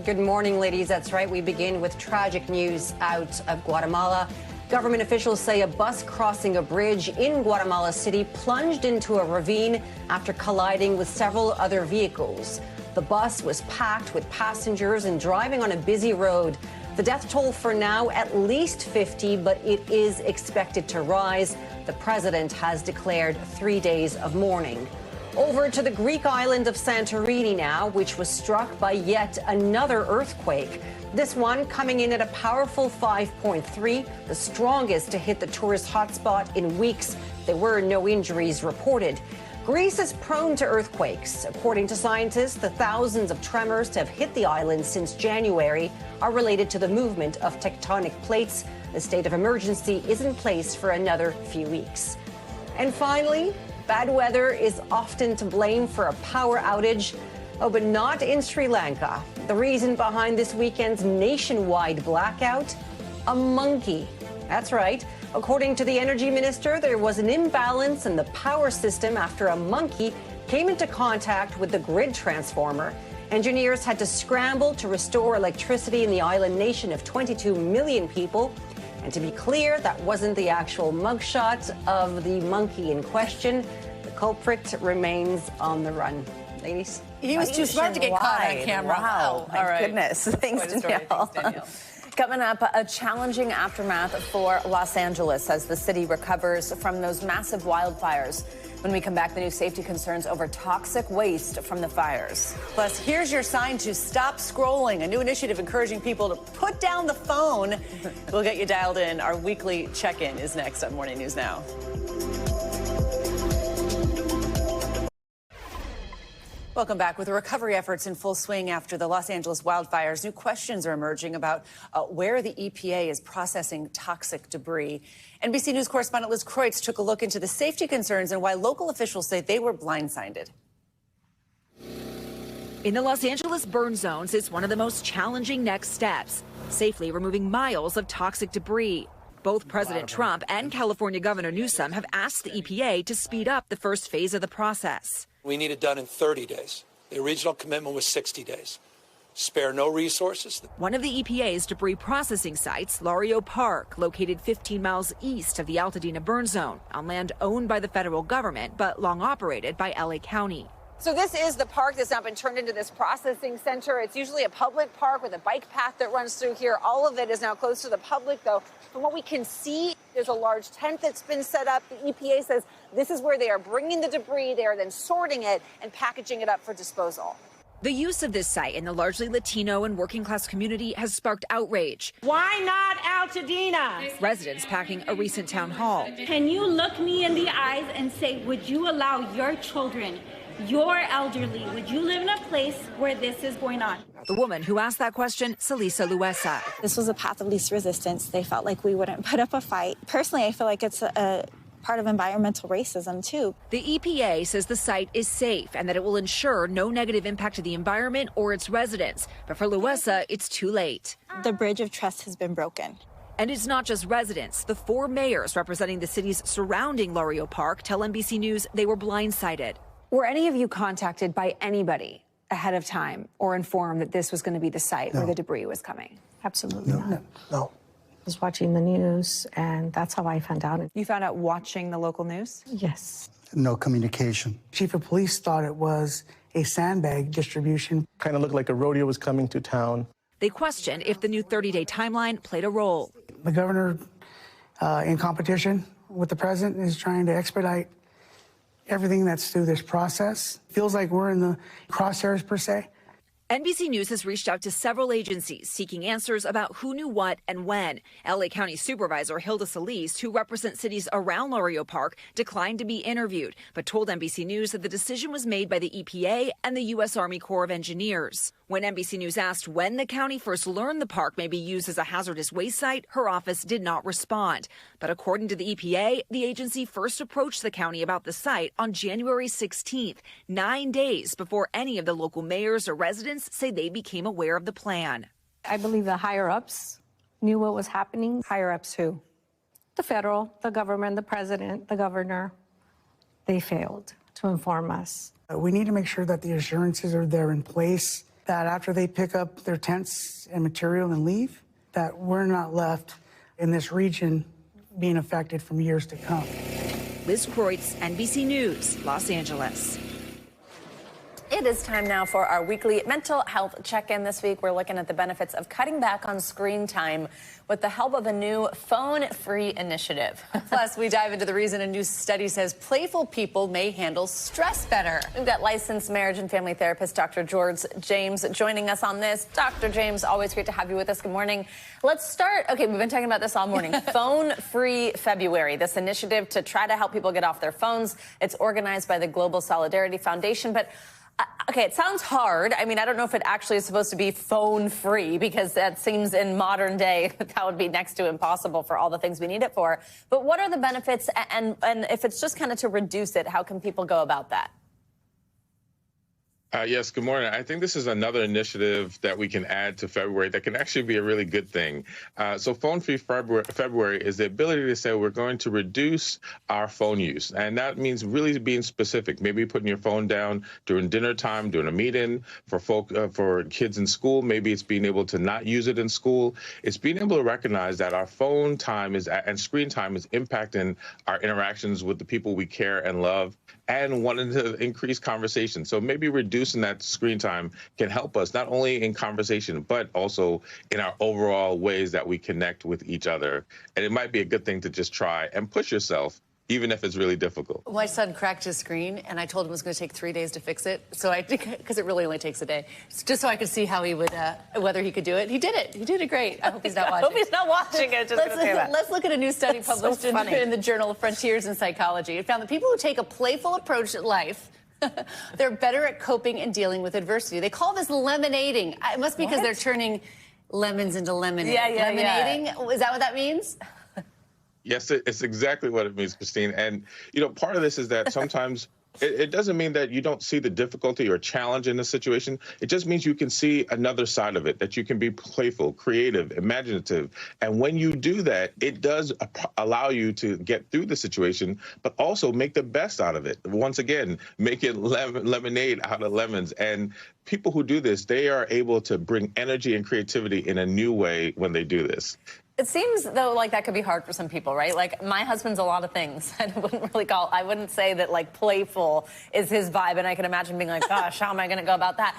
Good morning, ladies. That's right. We begin with tragic news out of Guatemala. Government officials say a bus crossing a bridge in Guatemala City plunged into a ravine after colliding with several other vehicles. The bus was packed with passengers and driving on a busy road. The death toll for now, at least 50, but it is expected to rise. The president has declared 3 days of mourning. Over to the Greek island of Santorini now, which was struck by yet another earthquake. This one coming in at a powerful 5.3, the strongest to hit the tourist hotspot in weeks. There were no injuries reported. Greece is prone to earthquakes. According to scientists, the thousands of tremors to have hit the island since January are related to the movement of tectonic plates. The state of emergency is in place for another few weeks. And finally, bad weather is often to blame for a power outage. Oh, but not in Sri Lanka. The reason behind this weekend's nationwide blackout? A monkey. That's right. According to the energy minister, there was an imbalance in the power system after a monkey came into contact with the grid transformer. Engineers had to scramble to restore electricity in the island nation of 22 million people. And to be clear, that wasn't the actual mugshot of the monkey in question. The culprit remains on the run. Ladies? He was too smart to get caught on camera. Wow, Oh, my all right. goodness. Thanks, Danielle. Coming up, a challenging aftermath for Los Angeles as the city recovers from those massive wildfires. When we come back, the new safety concerns over toxic waste from the fires. Plus, here's your sign to stop scrolling, a new initiative encouraging people to put down the phone. We'll get you dialed in. Our weekly check-in is next on Morning News Now. Welcome back. With the recovery efforts in full swing after the Los Angeles wildfires, new questions are emerging about where the EPA is processing toxic debris. NBC News correspondent Liz Kreutz took a look into the safety concerns and why local officials say they were blindsided. In the Los Angeles burn zones is one of the most challenging next steps, safely removing miles of toxic debris. Both President Trump and California Governor Newsom have asked the EPA to speed up the first phase of the process. We need it done in 30 days. The original commitment was 60 days. Spare no resources. One of the EPA's debris processing sites, Lario Park, located 15 miles east of the Altadena burn zone, on land owned by the federal government, but long operated by LA County. So this is the park that's now been turned into this processing center. It's usually a public park with a bike path that runs through here. All of it is now closed to the public, though. From what we can see, there's a large tent that's been set up. The EPA says this is where they are bringing the debris. They are then sorting it and packaging it up for disposal. The use of this site in the largely Latino and working class community has sparked outrage. Why not Altadena? Residents packing a recent town hall. Can you look me in the eyes and say, would you allow your children You're elderly. Would you live in a place where this is going on? The woman who asked that question, Salisa Luesa. This was a path of least resistance. They felt like we wouldn't put up a fight. Personally, I feel like it's a part of environmental racism, too. The EPA says the site is safe and that it will ensure no negative impact to the environment or its residents. But for Luesa, it's too late. The bridge of trust has been broken. And it's not just residents. The 4 mayors representing the cities surrounding Lario Park tell NBC News they were blindsided. Were any of you contacted by anybody ahead of time or informed that this was going to be the site where the debris was coming? Absolutely not. No. I was watching the news, and that's how I found out. You found out watching the local news? Yes. No communication. Chief of police thought it was a sandbag distribution. Kind of looked like a rodeo was coming to town. They question if the new 30-day timeline played a role. The governor, in competition with the president, is trying to expedite everything that's through this process. Feels like we're in the crosshairs, per se. NBC News has reached out to several agencies seeking answers about who knew what and when. LA County Supervisor Hilda Solis, who represents cities around Lario Park, declined to be interviewed, but told NBC News that the decision was made by the EPA and the U.S. Army Corps of Engineers. When NBC News asked when the county first learned the park may be used as a hazardous waste site, her office did not respond. But according to the EPA, the agency first approached the county about the site on January 16th, 9 days before any of the local mayors or residents say they became aware of the plan. I believe the higher-ups knew what was happening. Higher-ups who? The federal, the government, the president, the governor. They failed to inform us. We need to make sure that the assurances are there in place, that after they pick up their tents and material and leave, that we're not left in this region being affected from years to come. Liz Kreutz, NBC News, Los Angeles. It is time now for our weekly mental health check-in. This week, we're looking at the benefits of cutting back on screen time with the help of a new phone-free initiative. Plus, we dive into the reason a new study says playful people may handle stress better. We've got licensed marriage and family therapist Dr. George James joining us on this. Dr. James, always great to have you with us. Good morning. Let's start. Okay, we've been talking about this all morning. Phone-free February, this initiative to try to help people get off their phones. It's organized by the Global Solidarity Foundation, but okay, it sounds hard. I mean, I don't know if it actually is supposed to be phone-free, because that seems in modern day that would be next to impossible for all the things we need it for. But what are the benefits? And if it's just kind of to reduce it, how can people go about that? Yes, good morning. I think this is another initiative that we can add to February that can actually be a really good thing. So Phone-Free February is the ability to say we're going to reduce our phone use. And that means really being specific, maybe putting your phone down during dinner time, during a meeting. For kids in school, maybe it's being able to not use it in school. It's being able to recognize that our phone time and screen time is impacting our interactions with the people we care and love, and wanting to increase conversation. So maybe reducing that screen time can help us not only in conversation, but also in our overall ways that we connect with each other. And it might be a good thing to just try and push yourself, even if it's really difficult. My son cracked his screen, and I told him it was going to take 3 days to fix it. So because it really only takes a day, just so I could see how he would, whether he could do it. He did it. He did it great. I hope he's not watching. I hope he's not watching it. Let's look at a new study published in the Journal of Frontiers in Psychology. It found that people who take a playful approach at life, they're better at coping and dealing with adversity. They call this lemonading. It must be because they're turning lemons into lemonade. Lemonading? Is that what that means? Yes, it's exactly what it means, Christine. And, part of this is that sometimes it doesn't mean that you don't see the difficulty or challenge in the situation. It just means you can see another side of it, that you can be playful, creative, imaginative. And when you do that, it does allow you to get through the situation, but also make the best out of it. Once again, make it lemonade out of lemons. And people who do this, they are able to bring energy and creativity in a new way when they do this. It seems, though, like that could be hard for some people, right? Like, my husband's a lot of things. I wouldn't say that, like, playful is his vibe, and I can imagine being like, gosh, how am I going to go about that?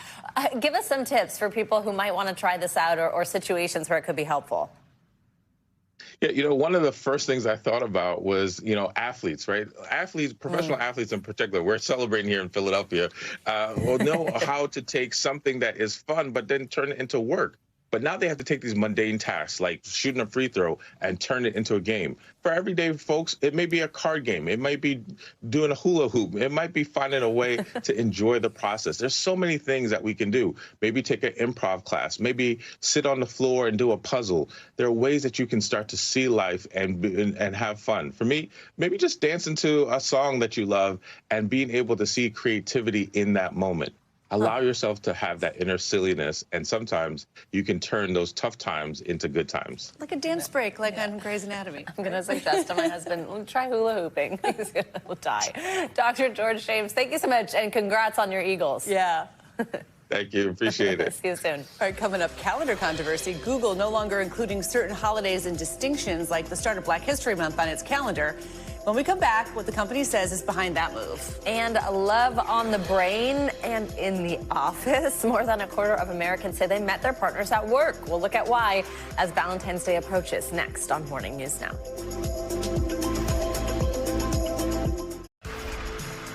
Give us some tips for people who might want to try this out, or situations where it could be helpful. Yeah, one of the first things I thought about was, athletes, right? Athletes, professional athletes in particular, we're celebrating here in Philadelphia, will know how to take something that is fun, but then turn it into work. But now they have to take these mundane tasks like shooting a free throw and turn it into a game. For everyday folks, it may be a card game. It might be doing a hula hoop. It might be finding a way to enjoy the process. There's so many things that we can do. Maybe take an improv class. Maybe sit on the floor and do a puzzle. There are ways that you can start to see life and have fun. For me, maybe just dance into a song that you love and being able to see creativity in that moment. Allow yourself to have that inner silliness, and sometimes you can turn those tough times into good times. Like a dance break, like on Grey's Anatomy. I'm going to suggest to my husband, try hula hooping. He's going to die. Dr. George James, thank you so much, and congrats on your Eagles. Yeah. Thank you. Appreciate it. See you soon. All right, coming up, calendar controversy. Google no longer including certain holidays and distinctions like the start of Black History Month on its calendar. When we come back, what the company says is behind that move. And love on the brain and in the office. More than a quarter of Americans say they met their partners at work. We'll look at why as Valentine's Day approaches next on Morning News Now.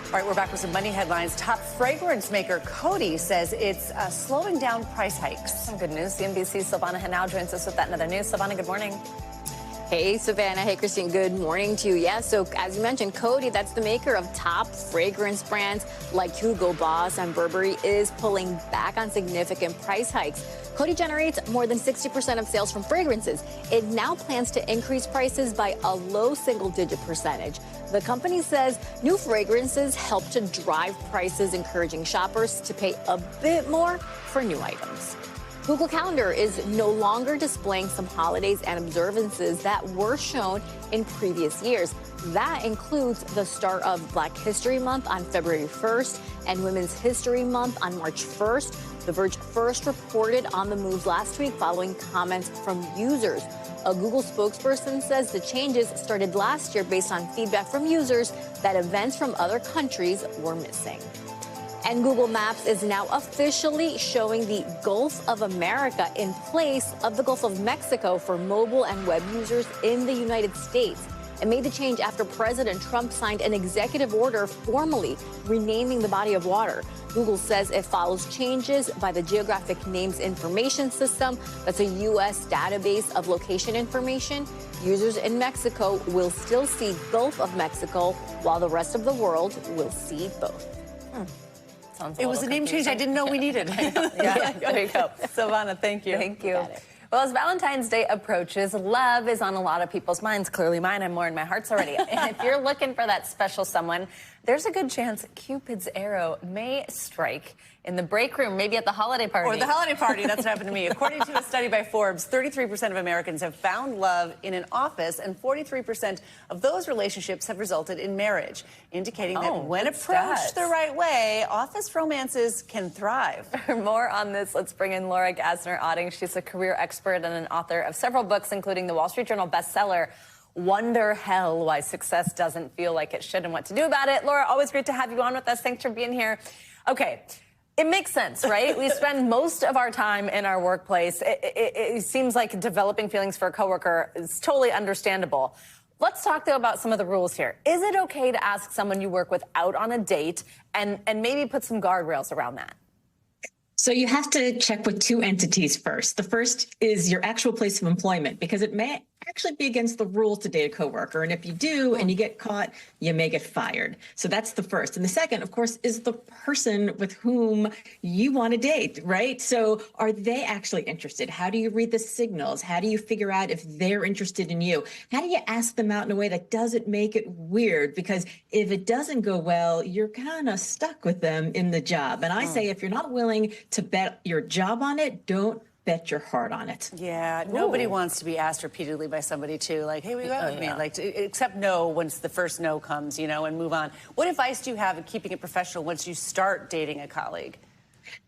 All right, we're back with some money headlines. Top fragrance maker Coty says it's slowing down price hikes. Some good news. CNBC's Silvana Henao joins us with that and other news. Silvana, good morning. Hey, Savannah. Hey, Christine. Good morning to you. Yeah, so as you mentioned, Coty, that's the maker of top fragrance brands like Hugo Boss and Burberry, is pulling back on significant price hikes. Coty generates more than 60% of sales from fragrances. It now plans to increase prices by a low single-digit percentage. The company says new fragrances help to drive prices, encouraging shoppers to pay a bit more for new items. Google Calendar is no longer displaying some holidays and observances that were shown in previous years. That includes the start of Black History Month on February 1st and Women's History Month on March 1st. The Verge first reported on the moves last week following comments from users. A Google spokesperson says the changes started last year based on feedback from users that events from other countries were missing. And Google Maps is now officially showing the Gulf of America in place of the Gulf of Mexico for mobile and web users in the United States. It made the change after President Trump signed an executive order formally renaming the body of water. Google says it follows changes by the Geographic Names Information System. That's a U.S. database of location information. Users in Mexico will still see Gulf of Mexico, while the rest of the world will see both. It was a name change I didn't know we needed. Yeah, there you go. Savannah, thank you. Thank you. Well, as Valentine's Day approaches, love is on a lot of people's minds. Clearly mine. I'm more in my hearts already. And if you're looking for that special someone, there's a good chance Cupid's arrow may strike in the break room, maybe at the holiday party. Or the holiday party. That's what happened to me. According to a study by Forbes, 33% of Americans have found love in an office, and 43% of those relationships have resulted in marriage, indicating that when approached the right way, office romances can thrive. For more on this, let's bring in Laura Gassner-Otting. She's a career expert and an author of several books, including the Wall Street Journal bestseller, Wonder Hell, Why Success Doesn't Feel Like It Should and What to Do About It. Laura, always great to have you on with us. Thanks for being here. Okay. It makes sense, right? We spend most of our time in our workplace. It seems like developing feelings for a coworker is totally understandable. Let's talk, though, about some of the rules here. Is it okay to ask someone you work with out on a date and maybe put some guardrails around that? So you have to check with two entities first. The first is your actual place of employment, because it may actually be against the rules to date a coworker. And if you do and you get caught, you may get fired. So that's the first. And the second, of course, is the person with whom you want to date, right? So are they actually interested? How do you read the signals? How do you figure out if they're interested in you? How do you ask them out in a way that doesn't make it weird? Because if it doesn't go well, you're kind of stuck with them in the job. And I say, if you're not willing to bet your job on it, don't bet your heart on it. Yeah, nobody wants to be asked repeatedly by somebody too, like, hey, will you go out with me? Like, accept no once the first no comes, you know, and move on. What advice do you have in keeping it professional once you start dating a colleague?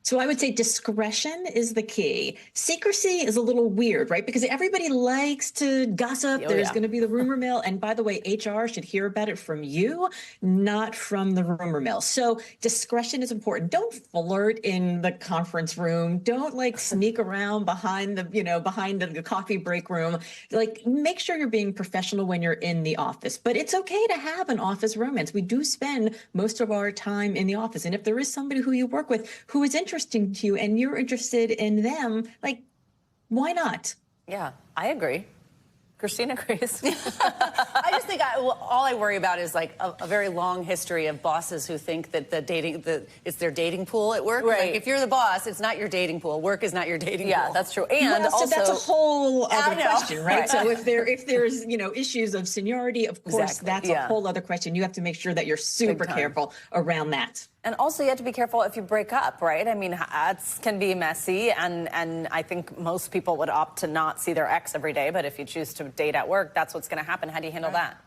So I would say discretion is the key. Secrecy is a little weird, right? Because everybody likes to gossip. There's going to be the rumor mill. And by the way, HR should hear about it from you, not from the rumor mill. So discretion is important. Don't flirt in the conference room. Don't like sneak around behind the, behind the coffee break room. Like, make sure you're being professional when you're in the office. But it's okay to have an office romance. We do spend most of our time in the office. And if there is somebody who you work with who is interesting to you and you're interested in them, like, Why not? Yeah, I agree. Christina agrees. I just think all I worry about is like a very long history of bosses who think that it's their dating pool at work. Right. Like if you're the boss, it's not your dating pool. Work is not your dating pool. Yeah, that's true. And well, also, so that's a whole other question, right? Right. So if there's issues of seniority, of course, Exactly. that's a whole other question. You have to make sure that you're super careful around that. And also, you have to be careful if you break up, right? I mean, it can be messy, and I think most people would opt to not see their ex every day. But if you choose to date at work, that's what's going to happen. How do you handle that?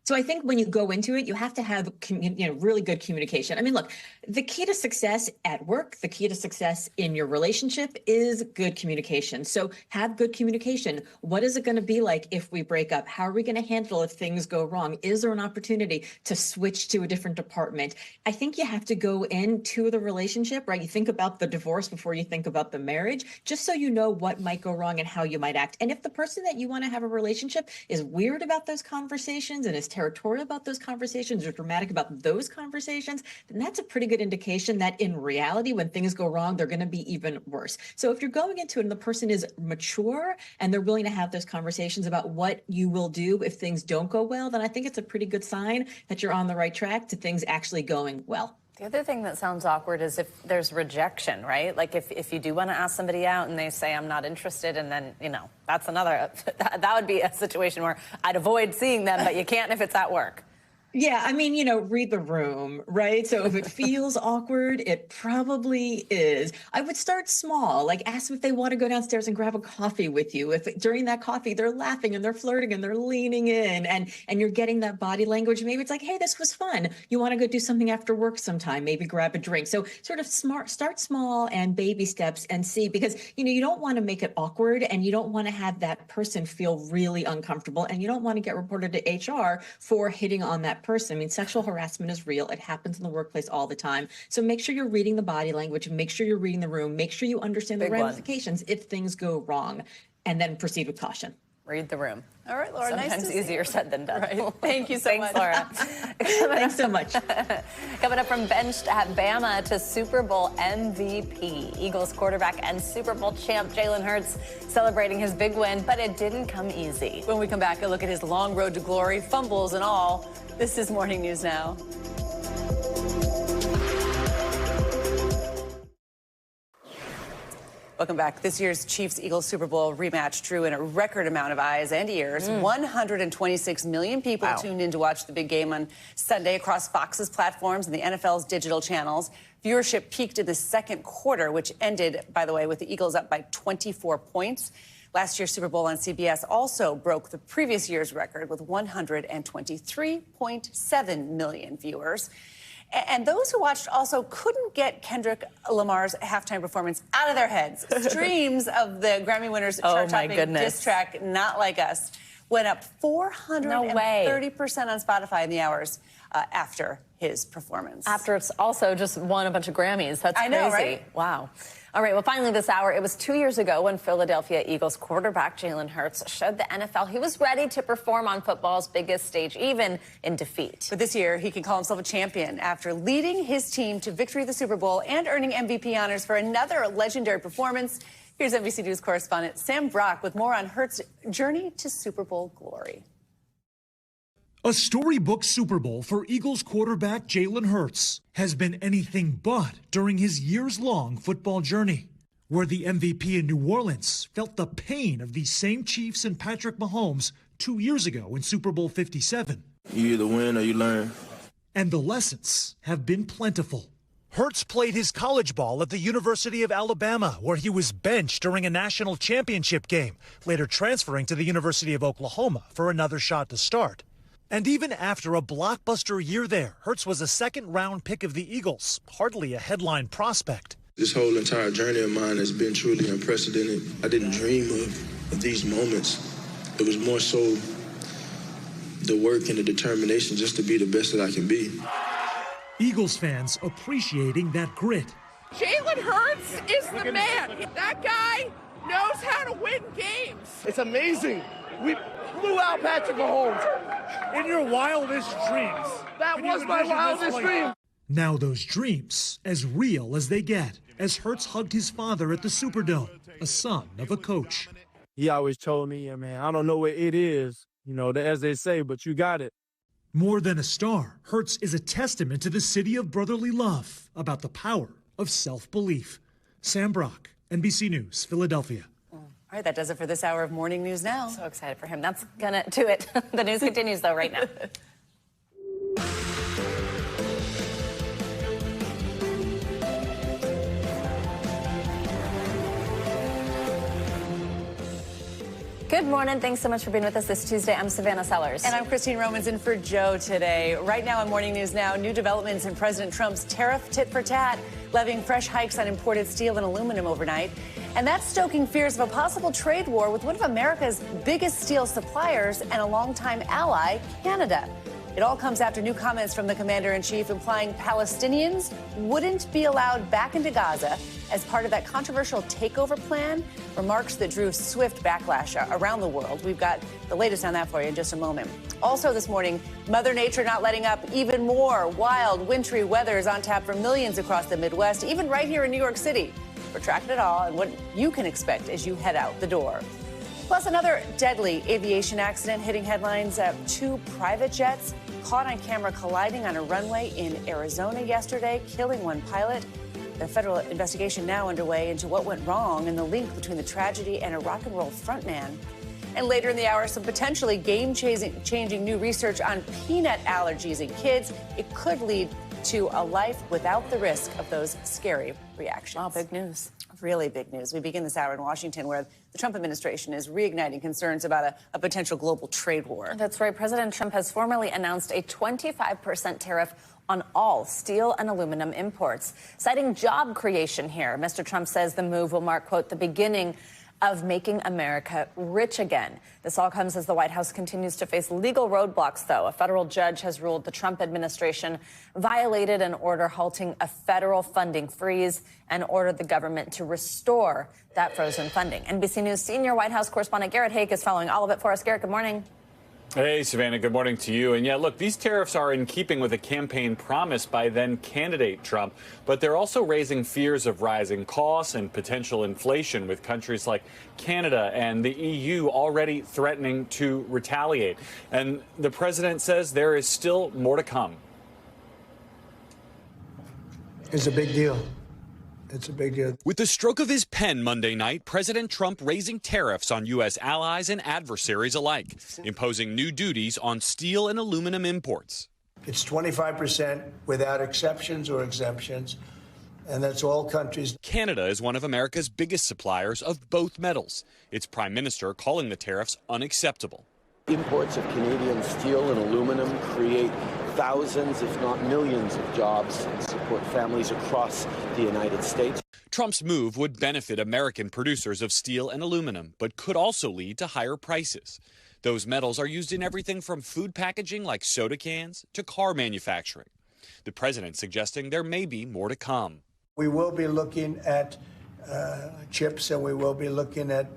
So I think when you go into it, you have to have really good communication. I mean, look, the key to success at work, the key to success in your relationship is good communication. So have good communication. What is it going to be like if we break up? How are we going to handle if things go wrong? Is there an opportunity to switch to a different department? I think you have to go into the relationship, right? You think about the divorce before you think about the marriage, just so you know what might go wrong and how you might act. And if the person that you want to have a relationship is weird about those conversations and is territorial about those conversations or dramatic about those conversations, then that's a pretty good indication that in reality, when things go wrong, they're going to be even worse. So if you're going into it and the person is mature and they're willing to have those conversations about what you will do if things don't go well, then I think it's a pretty good sign that you're on the right track to things actually going well. The other thing that sounds awkward is if there's rejection, right? Like if you do want to ask somebody out and they say, I'm not interested, and then, that's another, that would be a situation where I'd avoid seeing them, but you can't if it's at work. Yeah, I mean, read the room, right? So if it feels awkward, it probably is. I would start small, like ask them if they want to go downstairs and grab a coffee with you. If during that coffee, they're laughing and they're flirting and they're leaning in and you're getting that body language. Maybe it's like, hey, this was fun. You want to go do something after work sometime, maybe grab a drink. So sort of start small and baby steps and see, because, you don't want to make it awkward and you don't want to have that person feel really uncomfortable and you don't want to get reported to HR for hitting on that person. I mean, sexual harassment is real. It happens in the workplace all the time. So make sure you're reading the body language, make sure you're reading the room, make sure you understand the ramifications if things go wrong, and then proceed with caution. Read the room. All right, Laura, Sometimes nice to easier said than done. Right. Thank you so much. Laura. Thanks so much. Coming up, from benched at Bama to Super Bowl MVP. Eagles quarterback and Super Bowl champ Jalen Hurts celebrating his big win, but it didn't come easy. When we come back, a look at his long road to glory, fumbles and all. This is Morning News Now. Welcome back. This year's Chiefs-Eagles Super Bowl rematch drew in a record amount of eyes and ears. 126 million people tuned in to watch the big game on Sunday across Fox's platforms and the NFL's digital channels. Viewership peaked in the second quarter, which ended, by the way, with the Eagles up by 24 points. Last year's Super Bowl on CBS also broke the previous year's record with 123.7 million viewers. And those who watched also couldn't get Kendrick Lamar's halftime performance out of their heads. Streams of the Grammy winners' chart-topping diss track, Not Like Us, went up 430% on Spotify in the hours after his performance. After it's also just won a bunch of Grammys. That's crazy. I know, right? Wow. All right, well, finally this hour, it was 2 years ago when Philadelphia Eagles quarterback Jalen Hurts showed the NFL he was ready to perform on football's biggest stage, even in defeat. But this year, he can call himself a champion after leading his team to victory at the Super Bowl and earning MVP honors for another legendary performance. Here's NBC News correspondent Sam Brock with more on Hurts' journey to Super Bowl glory. A storybook Super Bowl for Eagles quarterback Jalen Hurts has been anything but during his years-long football journey, where the MVP in New Orleans felt the pain of these same Chiefs and Patrick Mahomes 2 years ago in Super Bowl 57. You either win or you learn. And the lessons have been plentiful. Hurts played his college ball at the University of Alabama, where he was benched during a national championship game, later transferring to the University of Oklahoma for another shot to start. And even after a blockbuster year there, Hurts was a second-round pick of the Eagles, hardly a headline prospect. This whole entire journey of mine has been truly unprecedented. I didn't dream of these moments. It was more so the work and the determination just to be the best that I can be. Eagles fans appreciating that grit. Jalen Hurts is the man. That guy knows how to win games. It's amazing. We blew out Patrick Mahomes. In your wildest dreams. That was my wildest dream. Now those dreams, as real as they get, as Hertz hugged his father at the Superdome, a son of a coach. He always told me, yeah, man, I don't know what it is, as they say, but you got it. More than a star, Hertz is a testament to the city of brotherly love, about the power of self-belief. Sam Brock, NBC News, Philadelphia. All right, that does it for this hour of Morning News Now. So excited for him. That's gonna do it. The news continues, though, right now. Good morning. Thanks so much for being with us this Tuesday. I'm Savannah Sellers. And I'm Christine Romans in for Joe today. Right now on Morning News Now, new developments in President Trump's tariff tit for tat, levying fresh hikes on imported steel and aluminum overnight. And that's stoking fears of a possible trade war with one of America's biggest steel suppliers and a longtime ally, Canada. It all comes after new comments from the commander-in-chief implying Palestinians wouldn't be allowed back into Gaza as part of that controversial takeover plan, remarks that drew swift backlash around the world. We've got the latest on that for you in just a moment. Also this morning, Mother Nature not letting up. Even more wild, wintry weather is on tap for millions across the Midwest, even right here in New York City. We're tracking it all and what you can expect as you head out the door. Plus, another deadly aviation accident hitting headlines. 2 private jets caught on camera colliding on a runway in Arizona yesterday, killing 1 pilot. The federal investigation now underway into what went wrong and the link between the tragedy and a rock and roll frontman. And later in the hour, some potentially game-changing new research on peanut allergies in kids. It could lead to a life without the risk of those scary reactions. Wow, big news. Really big news. We begin this hour in Washington, where the Trump administration is reigniting concerns about a potential global trade war. That's right. President Trump has formally announced a 25% tariff on all steel and aluminum imports, citing job creation here. Mr. Trump says the move will mark, quote, the beginning of making America rich again. This all comes as the White House continues to face legal roadblocks, though. A federal judge has ruled the Trump administration violated an order halting a federal funding freeze and ordered the government to restore that frozen funding. NBC News senior White House correspondent Garrett Haake is following all of it for us. Garrett, good morning. Hey, Savannah, good morning to you. And yeah, look, these tariffs are in keeping with a campaign promise by then candidate Trump, but they're also raising fears of rising costs and potential inflation, with countries like Canada and the EU already threatening to retaliate. And the president says there is still more to come. It's a big deal. It's a big deal. With the stroke of his pen Monday night, President Trump raising tariffs on U.S. allies and adversaries alike, imposing new duties on steel and aluminum imports. It's 25% without exceptions or exemptions, and that's all countries. Canada is one of America's biggest suppliers of both metals. Its prime minister calling the tariffs unacceptable. Imports of Canadian steel and aluminum create thousands, if not millions, of jobs and support families across the United States. Trump's move would benefit American producers of steel and aluminum, but could also lead to higher prices. Those metals are used in everything from food packaging like soda cans to car manufacturing. The president suggesting there may be more to come. We will be looking at chips, and we will be looking at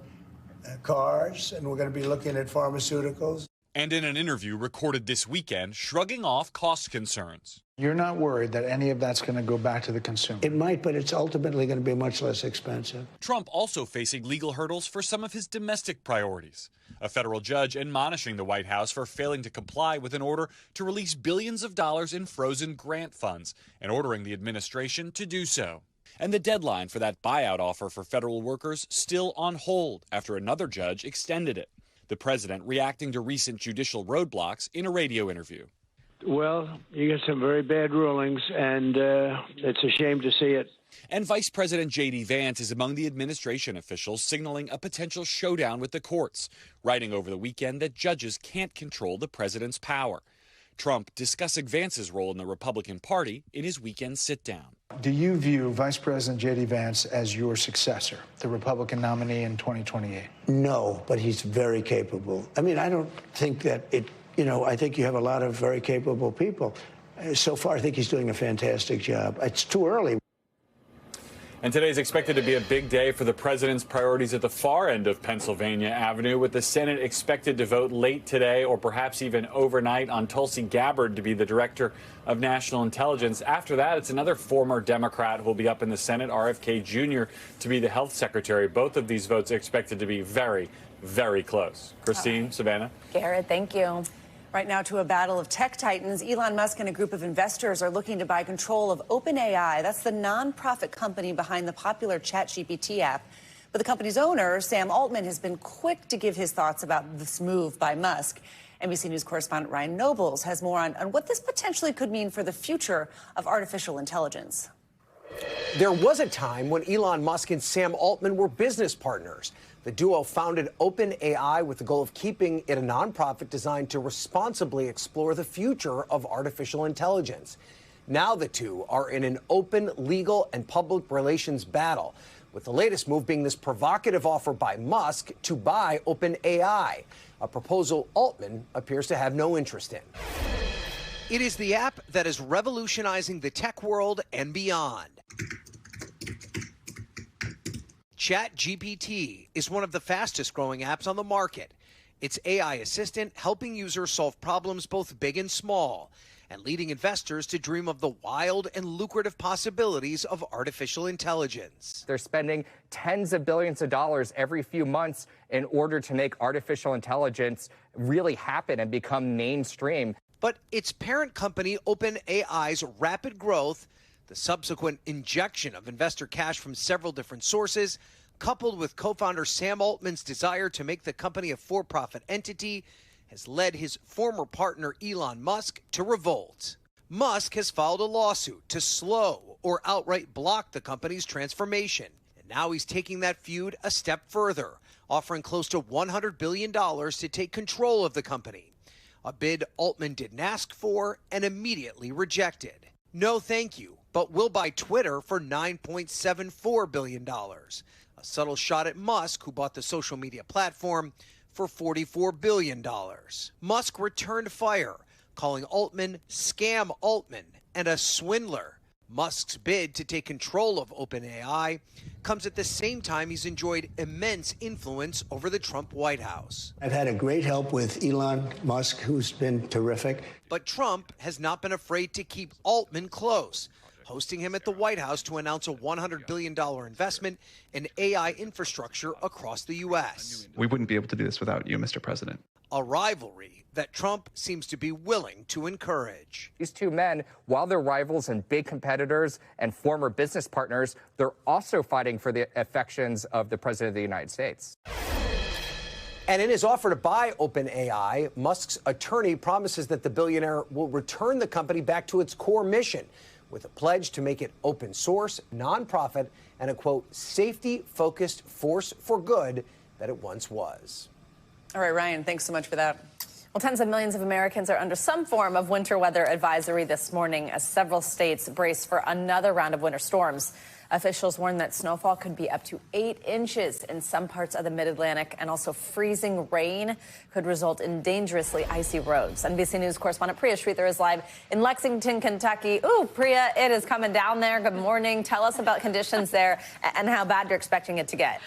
cars, and we're going to be looking at pharmaceuticals. And in an interview recorded this weekend, shrugging off cost concerns. You're not worried that any of that's going to go back to the consumer? It might, but it's ultimately going to be much less expensive. Trump also facing legal hurdles for some of his domestic priorities. A federal judge admonishing the White House for failing to comply with an order to release billions of dollars in frozen grant funds and ordering the administration to do so. And the deadline for that buyout offer for federal workers still on hold after another judge extended it. The president reacting to recent judicial roadblocks in a radio interview. Well, you get some very bad rulings, and it's a shame to see it. And Vice President J.D. Vance is among the administration officials signaling a potential showdown with the courts, writing over the weekend that judges can't control the president's power. Trump discussing Vance's role in the Republican Party in his weekend sit-down. Do you view Vice President J.D. Vance as your successor, the Republican nominee in 2028? No, but he's very capable. I mean, I don't think that I think you have a lot of very capable people. So far, I think he's doing a fantastic job. It's too early. And today is expected to be a big day for the president's priorities at the far end of Pennsylvania Avenue, with the Senate expected to vote late today or perhaps even overnight on Tulsi Gabbard to be the director of national intelligence. After that, it's another former Democrat who will be up in the Senate, RFK Jr., to be the health secretary. Both of these votes are expected to be very, very close. Christine, Savannah. Garrett, thank you. Right now to a battle of tech titans. Elon Musk and a group of investors are looking to buy control of OpenAI. That's the nonprofit company behind the popular ChatGPT app. But the company's owner, Sam Altman, has been quick to give his thoughts about this move by Musk. NBC News correspondent Ryan Nobles has more on what this potentially could mean for the future of artificial intelligence. There was a time when Elon Musk and Sam Altman were business partners. The duo founded OpenAI with the goal of keeping it a nonprofit designed to responsibly explore the future of artificial intelligence. Now the two are in an open legal and public relations battle, with the latest move being this provocative offer by Musk to buy OpenAI, a proposal Altman appears to have no interest in. It is the app that is revolutionizing the tech world and beyond. ChatGPT is one of the fastest growing apps on the market. It's AI assistant helping users solve problems both big and small, and leading investors to dream of the wild and lucrative possibilities of artificial intelligence. They're spending tens of billions of dollars every few months in order to make artificial intelligence really happen and become mainstream. But its parent company OpenAI's rapid growth, the subsequent injection of investor cash from several different sources, coupled with co-founder Sam Altman's desire to make the company a for-profit entity, has led his former partner Elon Musk to revolt. Musk has filed a lawsuit to slow or outright block the company's transformation. And now he's taking that feud a step further, offering close to $100 billion to take control of the company, a bid Altman didn't ask for and immediately rejected. No thank you, but we'll buy Twitter for $9.74 billion. A subtle shot at Musk, who bought the social media platform for $44 billion. Musk returned fire, calling Altman Scam Altman and a swindler. Musk's bid to take control of OpenAI comes at the same time he's enjoyed immense influence over the Trump White House. I've had a great help with Elon Musk, who's been terrific. But Trump has not been afraid to keep Altman close, hosting him at the White House to announce a $100 billion investment in AI infrastructure across the U.S. We wouldn't be able to do this without you, Mr. President. A rivalry that Trump seems to be willing to encourage. These two men, while they're rivals and big competitors and former business partners, they're also fighting for the affections of the President of the United States. And in his offer to buy OpenAI, Musk's attorney promises that the billionaire will return the company back to its core mission, with a pledge to make it open source, nonprofit, and a, quote, safety-focused force for good that it once was. All right, Ryan, thanks so much for that. Well, tens of millions of Americans are under some form of winter weather advisory this morning as several states brace for another round of winter storms. Officials warn that snowfall could be up to 8 inches in some parts of the mid-Atlantic, and also freezing rain could result in dangerously icy roads. NBC News correspondent Priya Sridhar is live in Lexington, Kentucky. Ooh, Priya, it is coming down there. Good morning. Tell us about conditions there and how bad you're expecting it to get.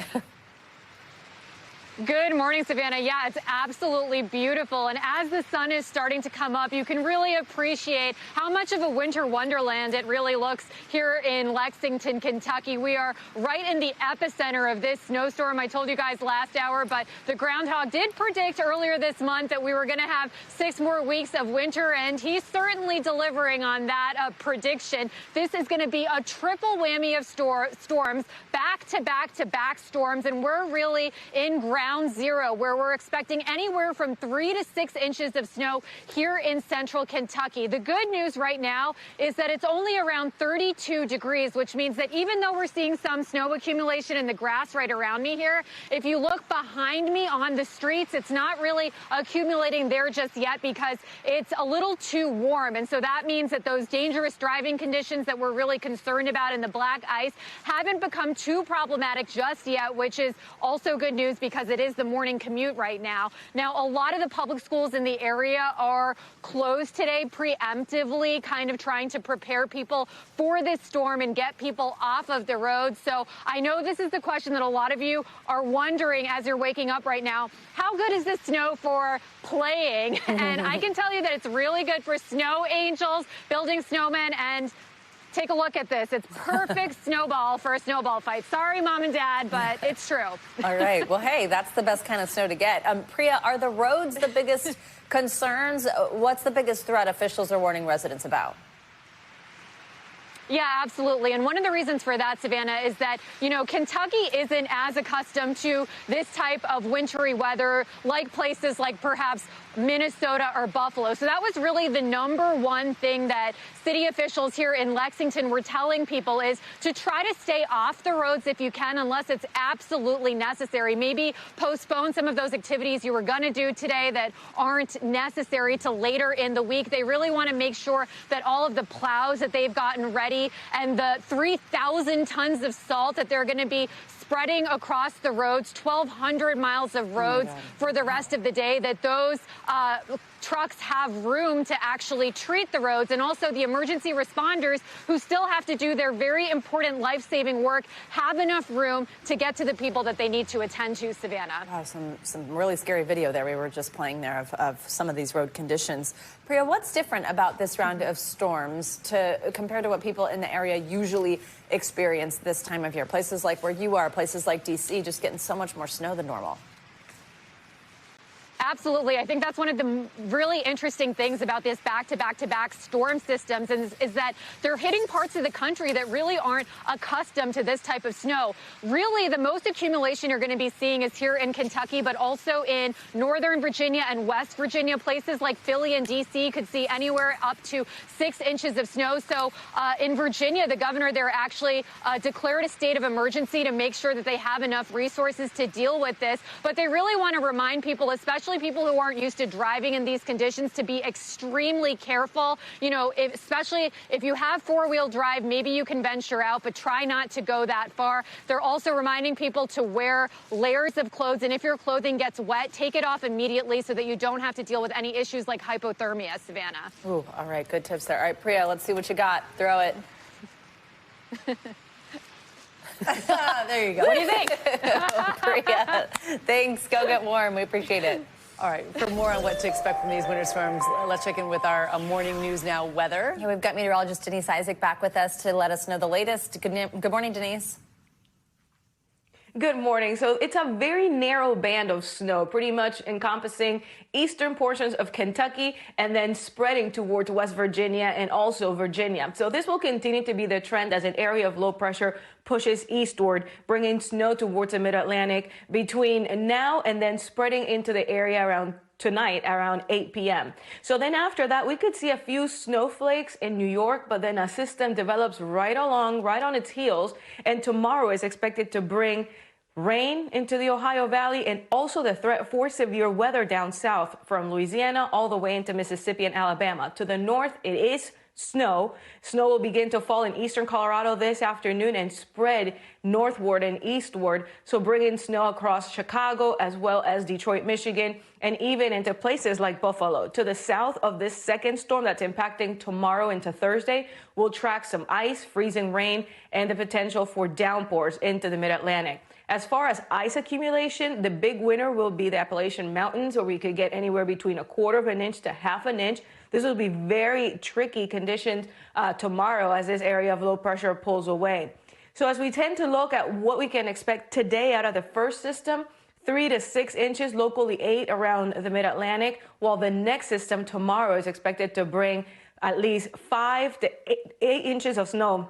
Good morning, Savannah. Yeah, it's absolutely beautiful. And as the sun is starting to come up, you can really appreciate how much of a winter wonderland it really looks here in Lexington, Kentucky. We are right in the epicenter of this snowstorm. I told you guys last hour, but the groundhog did predict earlier this month that we were going to have 6 more weeks of winter, and he's certainly delivering on that prediction. This is going to be a triple whammy of storms, back-to-back-to-back storms, and we're really in ground zero, where we're expecting anywhere from 3 to 6 inches of snow here in central Kentucky. The good news right now is that it's only around 32 degrees, which means that even though we're seeing some snow accumulation in the grass right around me here, if you look behind me on the streets, it's not really accumulating there just yet because it's a little too warm. And so that means that those dangerous driving conditions that we're really concerned about in the black ice haven't become too problematic just yet, which is also good news because it is the morning commute right now. Now, a lot of the public schools in the area are closed today preemptively, kind of trying to prepare people for this storm and get people off of the road. So I know this is the question that a lot of you are wondering as you're waking up right now. How good is this snow for playing? And I can tell you that it's really good for snow angels, building snowmen, and take a look at this. It's perfect snowball for a snowball fight. Sorry, Mom and Dad, but it's true. All right. Well, hey, that's the best kind of snow to get. Priya, are the roads the biggest concerns? What's the biggest threat officials are warning residents about? Yeah, absolutely. And one of the reasons for that, Savannah, is that, you know, Kentucky isn't as accustomed to this type of wintry weather like places like perhaps Minnesota or Buffalo. So that was really the #1 thing that city officials here in Lexington were telling people is to try to stay off the roads if you can, unless it's absolutely necessary. Maybe postpone some of those activities you were going to do today that aren't necessary to later in the week. They really want to make sure that all of the plows that they've gotten ready and the 3,000 tons of salt that they're going to be spreading across the roads, 1,200 miles of roads for the rest of the day, that those trucks have room to actually treat the roads. And also the emergency responders who still have to do their very important life-saving work have enough room to get to the people that they need to attend to, Savannah. Wow, some really scary video there we were just playing there of some of these road conditions. Priya, what's different about this round of storms compared to what people in the area usually experience this time of year? Places like where you are, places like D.C., just getting so much more snow than normal. Absolutely. I think that's one of the really interesting things about this back-to-back-to-back storm systems is that they're hitting parts of the country that really aren't accustomed to this type of snow. Really, the most accumulation you're going to be seeing is here in Kentucky, but also in northern Virginia and West Virginia. Places like Philly and D.C. could see anywhere up to 6 inches of snow. So in Virginia, the governor there actually declared a state of emergency to make sure that they have enough resources to deal with this. But they really want to remind people, especially people who aren't used to driving in these conditions, to be extremely careful. You know, especially if you have four-wheel drive, maybe you can venture out, but try not to go that far. They're also reminding people to wear layers of clothes, and if your clothing gets wet, take it off immediately so that you don't have to deal with any issues like hypothermia, Savannah. Ooh, all right, good tips there. All right, Priya, let's see what you got. Throw it. There you go. What do you think? Priya, thanks. Go get warm. We appreciate it. All right, for more on what to expect from these winter storms, let's check in with our morning news now weather. Yeah, we've got meteorologist Denise Isaac back with us to let us know the latest. Good morning, Denise. Good morning. So it's a very narrow band of snow, pretty much encompassing eastern portions of Kentucky and then spreading towards West Virginia and also Virginia. So this will continue to be the trend as an area of low pressure pushes eastward, bringing snow towards the mid-Atlantic between now and then spreading into the area around tonight around 8 p.m. So then after that, we could see a few snowflakes in New York, but then a system develops right on its heels. And tomorrow is expected to bring rain into the Ohio Valley and also the threat for severe weather down south from Louisiana all the way into Mississippi and Alabama. To the north, it is snow. Snow will begin to fall in eastern Colorado this afternoon and spread northward and eastward. So bringing snow across Chicago as well as Detroit, Michigan, and even into places like Buffalo. To the south of this second storm that's impacting tomorrow into Thursday, we'll track some ice, freezing rain, and the potential for downpours into the mid-Atlantic. As far as ice accumulation, the big winner will be the Appalachian Mountains, where we could get anywhere between 1/4 of an inch to 1/2 an inch. This will be very tricky conditions tomorrow as this area of low pressure pulls away. So as we tend to look at what we can expect today out of the first system, 3 to 6 inches, locally 8 around the mid-Atlantic, while the next system tomorrow is expected to bring at least 5 to 8 inches of snow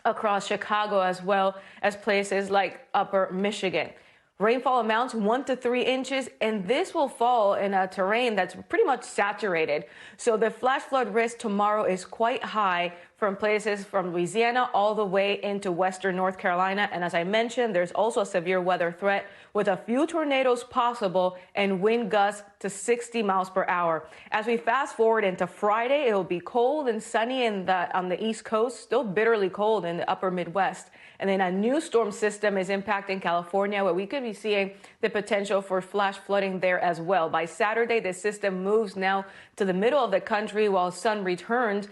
across Chicago as well as places like upper Michigan. Rainfall amounts 1 to 3 inches, and this will fall in a terrain that's pretty much saturated. So the flash flood risk tomorrow is quite high from places from Louisiana all the way into western North Carolina. And as I mentioned, there's also a severe weather threat with a few tornadoes possible and wind gusts to 60 miles per hour. As we fast forward into Friday, it will be cold and sunny on the East Coast, still bitterly cold in the upper Midwest. And then a new storm system is impacting California, where we could be seeing the potential for flash flooding there as well. By Saturday, the system moves now to the middle of the country while sun returns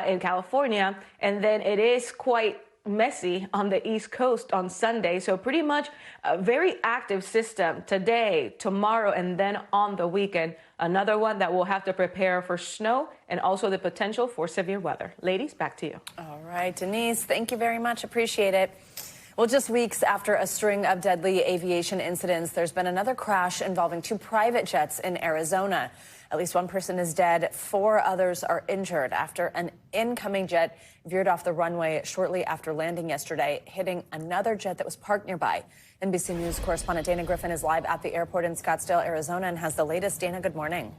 in California. And then it is quite messy on the East Coast on Sunday. So pretty much a very active system today, tomorrow, and then on the weekend. Another one that we'll have to prepare for snow and also the potential for severe weather. Ladies, back to you. All right, Denise, thank you very much. Appreciate it. Well, just weeks after a string of deadly aviation incidents, there's been another crash involving 2 private jets in Arizona. At least 1 person is dead. 4 others are injured after an incoming jet veered off the runway shortly after landing yesterday, hitting another jet that was parked nearby. NBC News correspondent Dana Griffin is live at the airport in Scottsdale, Arizona, and has the latest. Dana, good morning.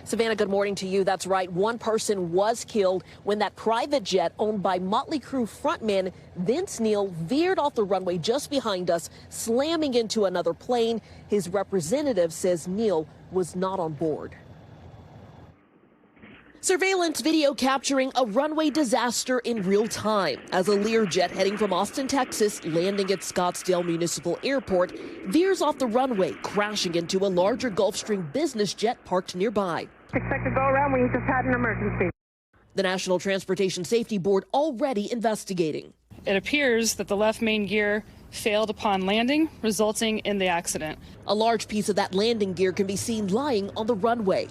Savannah, good morning to you. That's right. 1 person was killed when that private jet owned by Motley Crue frontman Vince Neil veered off the runway just behind us, slamming into another plane. His representative says Neil was not on board. Surveillance video capturing a runway disaster in real time as a Learjet heading from Austin, Texas, landing at Scottsdale Municipal Airport, veers off the runway, crashing into a larger Gulfstream business jet parked nearby. Expect to go around. We just had an emergency. The National Transportation Safety Board already investigating. It appears that the left main gear failed upon landing, resulting in the accident. A large piece of that landing gear can be seen lying on the runway.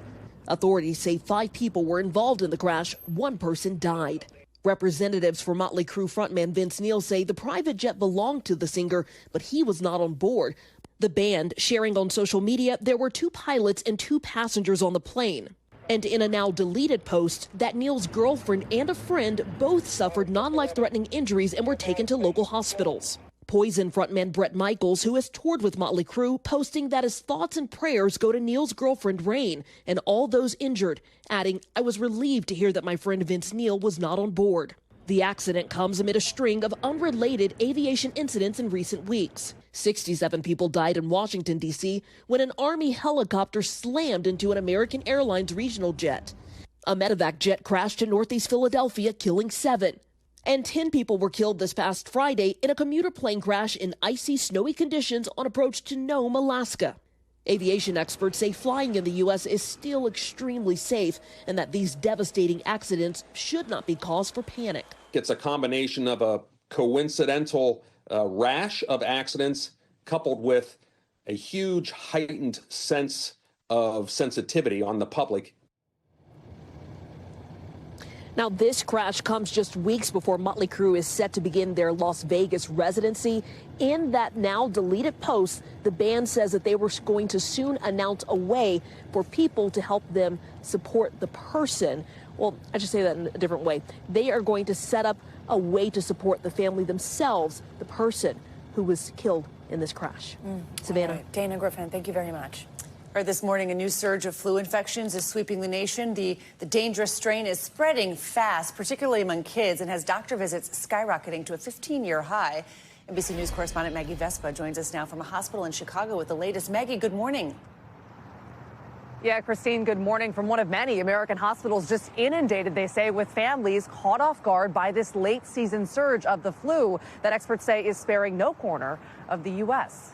Authorities say 5 people were involved in the crash. 1 person died. Representatives for Motley Crue frontman Vince Neil say the private jet belonged to the singer, but he was not on board. The band sharing on social media there were 2 pilots and 2 passengers on the plane. And in a now deleted post, that Neil's girlfriend and a friend both suffered non-life-threatening injuries and were taken to local hospitals. Poison frontman Bret Michaels, who has toured with Motley Crue, posting that his thoughts and prayers go to Neil's girlfriend Rain and all those injured, adding, "I was relieved to hear that my friend Vince Neil was not on board." The accident comes amid a string of unrelated aviation incidents in recent weeks. 67 people died in Washington, D.C. when an Army helicopter slammed into an American Airlines regional jet. A medevac jet crashed in Northeast Philadelphia, killing 7. And 10 people were killed this past Friday in a commuter plane crash in icy, snowy conditions on approach to Nome, Alaska. Aviation experts say flying in the U.S. is still extremely safe and that these devastating accidents should not be cause for panic. It's a combination of a coincidental rash of accidents coupled with a huge heightened sense of sensitivity on the public. Now, this crash comes just weeks before Motley Crue is set to begin their Las Vegas residency. In that now deleted post, the band says that they were going to soon announce a way for people to help them support the person. Well, I should say that in a different way. They are going to set up a way to support the family themselves, the person who was killed in this crash. Savannah. Right. Dana Griffin, thank you very much. This morning, a new surge of flu infections is sweeping the nation. The dangerous strain is spreading fast, particularly among kids, and has doctor visits skyrocketing to a 15-year high. NBC News correspondent Maggie Vespa joins us now from a hospital in Chicago with the latest. Maggie, good morning. Yeah, Christine, good morning. From one of many American hospitals just inundated, they say, with families caught off guard by this late season surge of the flu that experts say is sparing no corner of the U.S.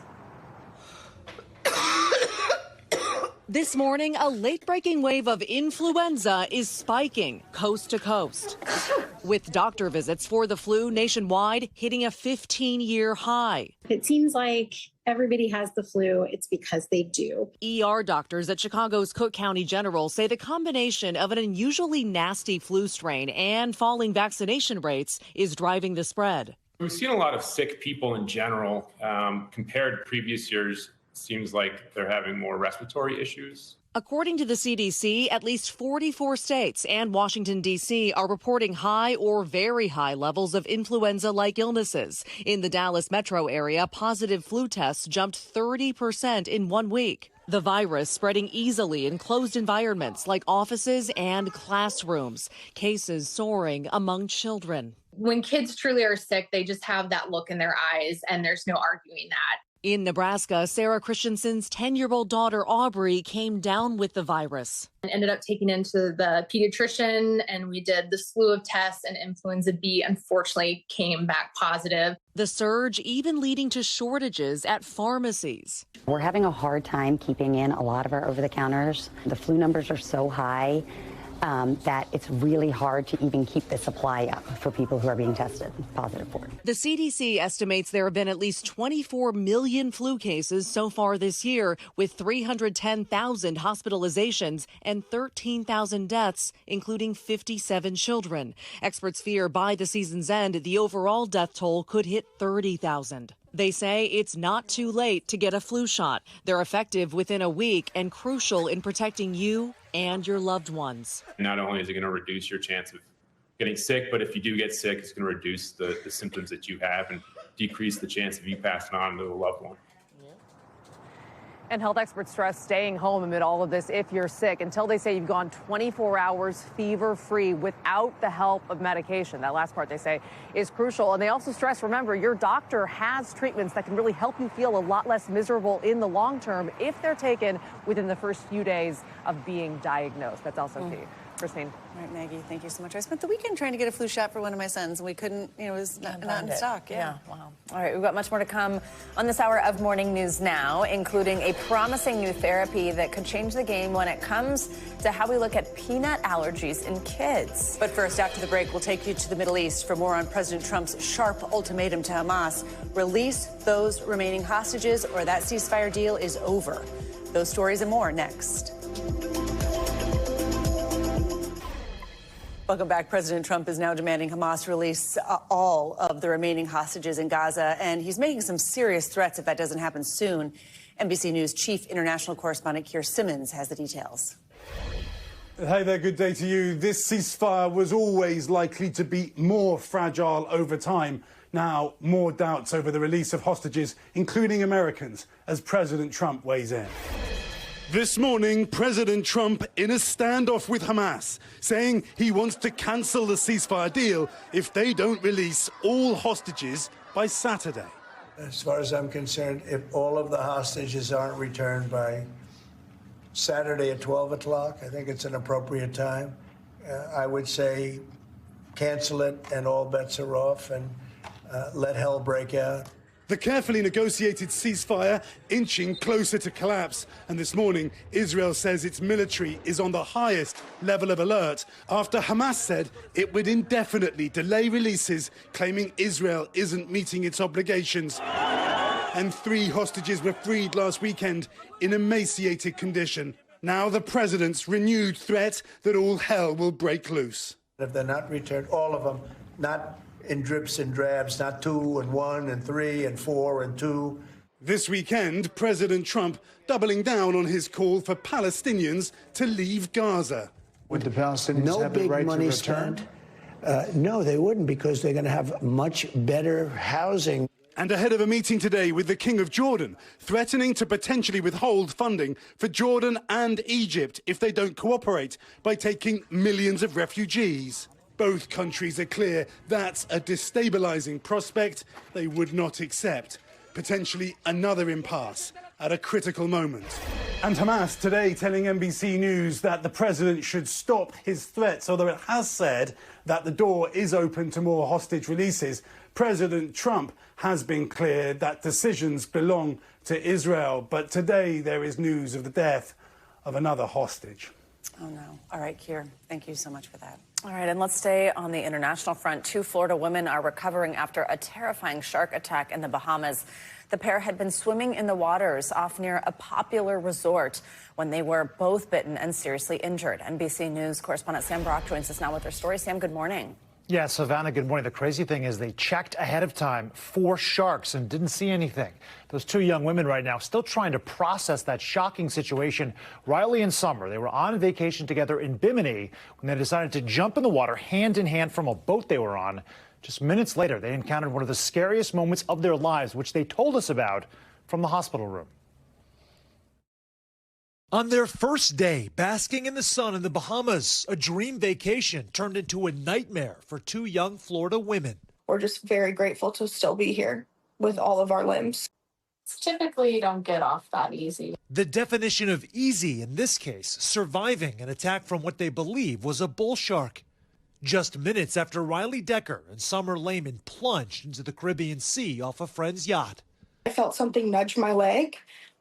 This morning, a late-breaking wave of influenza is spiking coast to coast, with doctor visits for the flu nationwide hitting a 15-year high. It seems like everybody has the flu. It's because they do. ER doctors at Chicago's Cook County General say the combination of an unusually nasty flu strain and falling vaccination rates is driving the spread. We've seen a lot of sick people in general compared to previous years. Seems like they're having more respiratory issues. According to the CDC, at least 44 states and Washington, D.C. are reporting high or very high levels of influenza-like illnesses. In the Dallas metro area, positive flu tests jumped 30% in 1 week. The virus spreading easily in closed environments like offices and classrooms. Cases soaring among children. When kids truly are sick, they just have that look in their eyes, and there's no arguing that. In Nebraska, Sarah Christensen's 10-year-old daughter, Aubrey, came down with the virus. And ended up taking into the pediatrician, and we did the slew of tests, and influenza B unfortunately came back positive. The surge even leading to shortages at pharmacies. We're having a hard time keeping in a lot of our over-the-counters. The flu numbers are so high that it's really hard to even keep the supply up for people who are being tested positive for it. The CDC estimates there have been at least 24 million flu cases so far this year, with 310,000 hospitalizations and 13,000 deaths, including 57 children. Experts fear by the season's end, the overall death toll could hit 30,000. They say it's not too late to get a flu shot. They're effective within a week and crucial in protecting you and your loved ones. Not only is it going to reduce your chance of getting sick, but if you do get sick, it's going to reduce the symptoms that you have and decrease the chance of you passing on to a loved one. And health experts stress staying home amid all of this if you're sick until they say you've gone 24 hours fever-free without the help of medication. That last part, they say, is crucial. And they also stress, remember, your doctor has treatments that can really help you feel a lot less miserable in the long term if they're taken within the first few days of being diagnosed. That's also key. Christine. All right, Maggie, thank you so much. I spent the weekend trying to get a flu shot for one of my sons, and we couldn't, it was not in stock. Yeah, wow. All right, we've got much more to come on this hour of Morning News Now, including a promising new therapy that could change the game when it comes to how we look at peanut allergies in kids. But first, after the break, we'll take you to the Middle East for more on President Trump's sharp ultimatum to Hamas. Release those remaining hostages or that ceasefire deal is over. Those stories and more next. Welcome back. President Trump is now demanding Hamas release all of the remaining hostages in Gaza, and he's making some serious threats if that doesn't happen soon. NBC News chief international correspondent Keir Simmons has the details. Hey there, good day to you. This ceasefire was always likely to be more fragile over time. Now, more doubts over the release of hostages, including Americans, as President Trump weighs in. This morning, President Trump in a standoff with Hamas, saying he wants to cancel the ceasefire deal if they don't release all hostages by Saturday. As far as I'm concerned, if all of the hostages aren't returned by Saturday at 12 o'clock, I think it's an appropriate time. I would say cancel it and all bets are off and let hell break out. The carefully negotiated ceasefire inching closer to collapse. And this morning, Israel says its military is on the highest level of alert after Hamas said it would indefinitely delay releases, claiming Israel isn't meeting its obligations. And 3 hostages were freed last weekend in emaciated condition. Now the president's renewed threat that all hell will break loose. If they're not returned, all of them, not in drips and drabs, not 2 and 1 and 3 and 4 and 2. This weekend, President Trump doubling down on his call for Palestinians to leave Gaza. Would the Palestinians have the right to return? No, they wouldn't, because they're going to have much better housing. And ahead of a meeting today with the King of Jordan, threatening to potentially withhold funding for Jordan and Egypt if they don't cooperate by taking millions of refugees. Both countries are clear that's a destabilizing prospect they would not accept. Potentially another impasse at a critical moment. And Hamas today telling NBC News that the president should stop his threats, although it has said that the door is open to more hostage releases. President Trump has been clear that decisions belong to Israel. But today there is news of the death of another hostage. Oh, no. All right, Keir, thank you so much for that. All right, and let's stay on the international front. 2 Florida women are recovering after a terrifying shark attack in the Bahamas. The pair had been swimming in the waters off near a popular resort when they were both bitten and seriously injured. NBC News correspondent Sam Brock joins us now with their story. Sam, good morning. Yeah, Savannah, good morning. The crazy thing is they checked ahead of time for sharks and didn't see anything. Those 2 young women right now still trying to process that shocking situation. Riley and Summer, they were on vacation together in Bimini when they decided to jump in the water hand in hand from a boat they were on. Just minutes later, they encountered one of the scariest moments of their lives, which they told us about from the hospital room. On their first day, basking in the sun in the Bahamas, a dream vacation turned into a nightmare for two young Florida women. We're just very grateful to still be here with all of our limbs. Typically, you don't get off that easy. The definition of easy in this case, surviving an attack from what they believe was a bull shark. Just minutes after Riley Decker and Summer Lehman plunged into the Caribbean Sea off a friend's yacht. I felt something nudge my leg,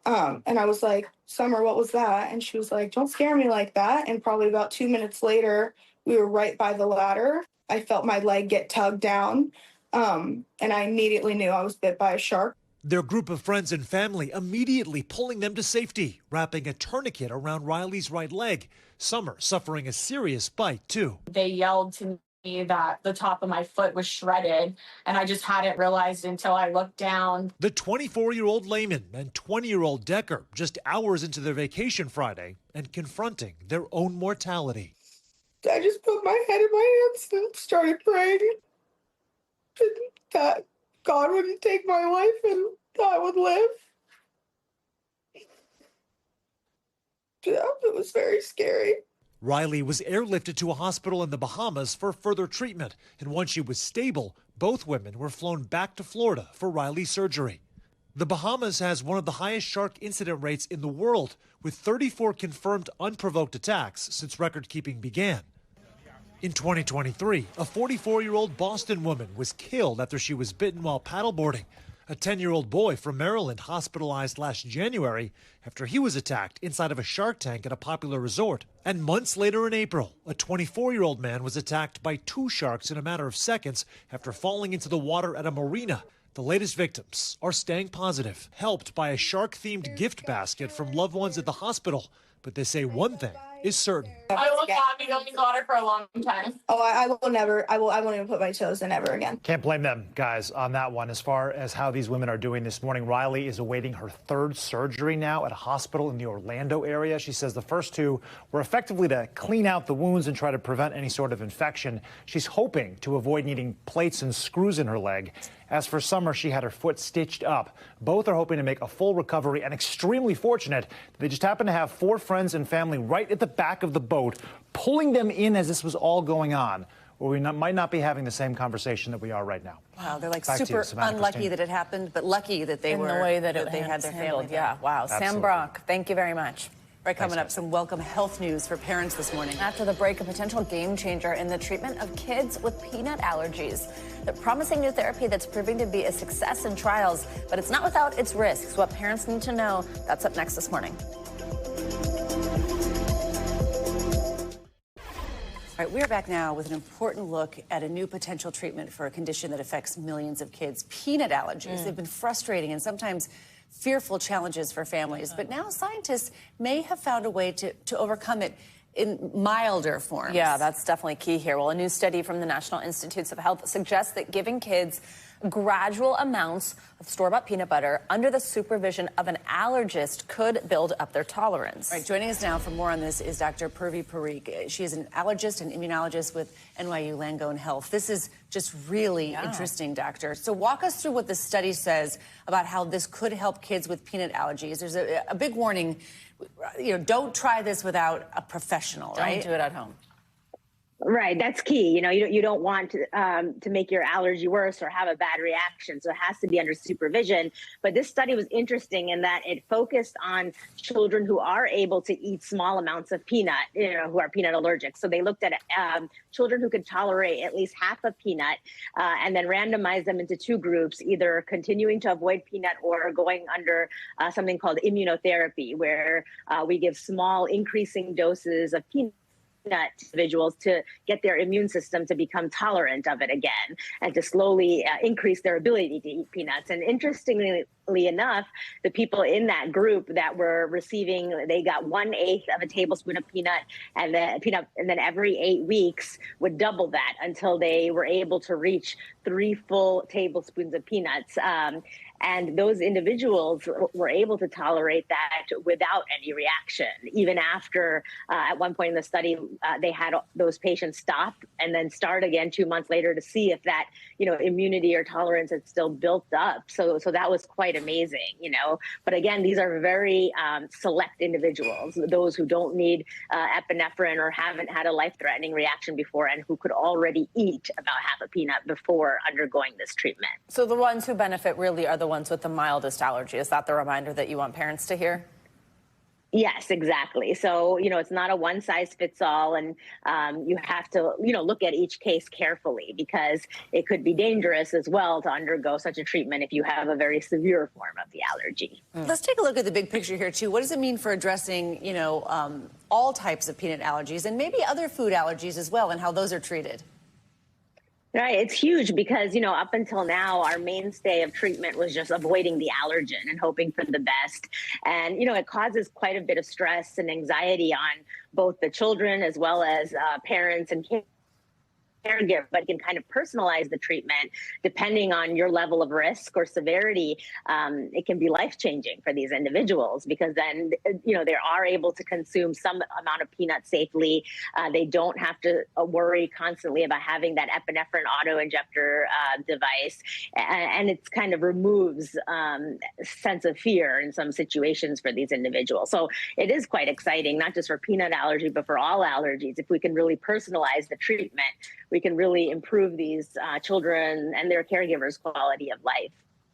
and I was like, Summer, what was that? And she was like, don't scare me like that. And probably about 2 minutes later, we were right by the ladder. I felt my leg get tugged down, and I immediately knew I was bit by a shark. Their group of friends and family immediately pulling them to safety, wrapping a tourniquet around Riley's right leg. Summer suffering a serious bite, too. They yelled to me that the top of my foot was shredded, and I just hadn't realized until I looked down. The 24-year-old Lehman and 20-year-old Decker just hours into their vacation Friday and confronting their own mortality. I just put my head in my hands and started praying that God wouldn't take my life and I would live. Yeah, it was very scary. Riley was airlifted to a hospital in the Bahamas for further treatment, and once she was stable, both women were flown back to Florida for Riley's surgery. The Bahamas has one of the highest shark incident rates in the world, with 34 confirmed unprovoked attacks since record-keeping began. In 2023, a 44-year-old Boston woman was killed after she was bitten while paddleboarding. A 10-year-old boy from Maryland hospitalized last January after he was attacked inside of a shark tank at a popular resort. And months later in April, a 24-year-old man was attacked by two sharks in a matter of seconds after falling into the water at a marina. The latest victims are staying positive, helped by a shark-themed gift basket from loved ones at the hospital. But they say one thing is certain. I will not be going water for a long time. Oh, I will never. I won't even put my toes in ever again. Can't blame them, guys, on that one. As far as how these women are doing this morning, Riley is awaiting her third surgery now at a hospital in the Orlando area. She says the first two were effectively to clean out the wounds and try to prevent any sort of infection. She's hoping to avoid needing plates and screws in her leg. As for Summer, she had her foot stitched up. Both are hoping to make a full recovery and extremely fortunate that they just happen to have four friends and family right at the back of the boat, pulling them in as this was all going on, where we might not be having the same conversation that we are right now. Wow, they're like Back to super you, Savannah, unlucky Christine. that it happened, but lucky that they In were the way that they had their family there. Yeah, wow. Absolutely. Sam Brock, thank you very much. Right, coming up, some welcome health news for parents this morning. After the break, a potential game changer in the treatment of kids with peanut allergies. The promising new therapy that's proving to be a success in trials, but it's not without its risks. What parents need to know, that's up next this morning. All right, we're back now with an important look at a new potential treatment for a condition that affects millions of kids, peanut allergies. They've been frustrating and sometimes fearful challenges for families, but now scientists may have found a way to overcome it in milder forms. Yeah, that's definitely key here. Well, a new study from the National Institutes of Health suggests that giving kids gradual amounts of store-bought peanut butter under the supervision of an allergist could build up their tolerance. All right, joining us now for more on this is Dr. Purvi Parikh. She is an allergist and immunologist with NYU Langone Health. This is just really interesting, doctor. So walk us through what the study says about how this could help kids with peanut allergies. There's a big warning, you know, don't try this without a professional, right? Don't do it at home. Right, that's key. You know, you don't want to make your allergy worse or have a bad reaction, so it has to be under supervision. But this study was interesting in that it focused on children who are able to eat small amounts of peanut, you know, who are peanut allergic. So they looked at children who could tolerate at least half a peanut, and then randomized them into two groups, either continuing to avoid peanut or going under something called immunotherapy, where we give small increasing doses of peanut individuals to get their immune system to become tolerant of it again and to slowly increase their ability to eat peanuts. And interestingly enough, the people in that group that were receiving, they got 1/8 of a tablespoon of peanut, and then every 8 weeks would double that until they were able to reach 3 full tablespoons of peanuts. And those individuals were able to tolerate that without any reaction. Even after, at one point in the study, they had those patients stop and then start again 2 months later to see if that, immunity or tolerance had still built up. So that was quite amazing, But again, these are very select individuals, those who don't need epinephrine or haven't had a life-threatening reaction before and who could already eat about half a peanut before undergoing this treatment. So the ones who benefit really are the ones with the mildest allergy. Is that the reminder that you want parents to hear? Yes, exactly. So, it's not a one size fits all, and you have to, look at each case carefully because it could be dangerous as well to undergo such a treatment if you have a very severe form of the allergy. Let's take a look at the big picture here, too. What does it mean for addressing, all types of peanut allergies and maybe other food allergies as well and how those are treated? Right. It's huge because, up until now, our mainstay of treatment was just avoiding the allergen and hoping for the best. And, it causes quite a bit of stress and anxiety on both the children as well as parents and caregiver, but can kind of personalize the treatment depending on your level of risk or severity. It can be life-changing for these individuals because then, they are able to consume some amount of peanuts safely. They don't have to worry constantly about having that epinephrine auto-injector device. And it kind of removes sense of fear in some situations for these individuals. So it is quite exciting, not just for peanut allergy, but for all allergies. If we can really personalize the treatment, we can really improve these children and their caregivers' quality of life.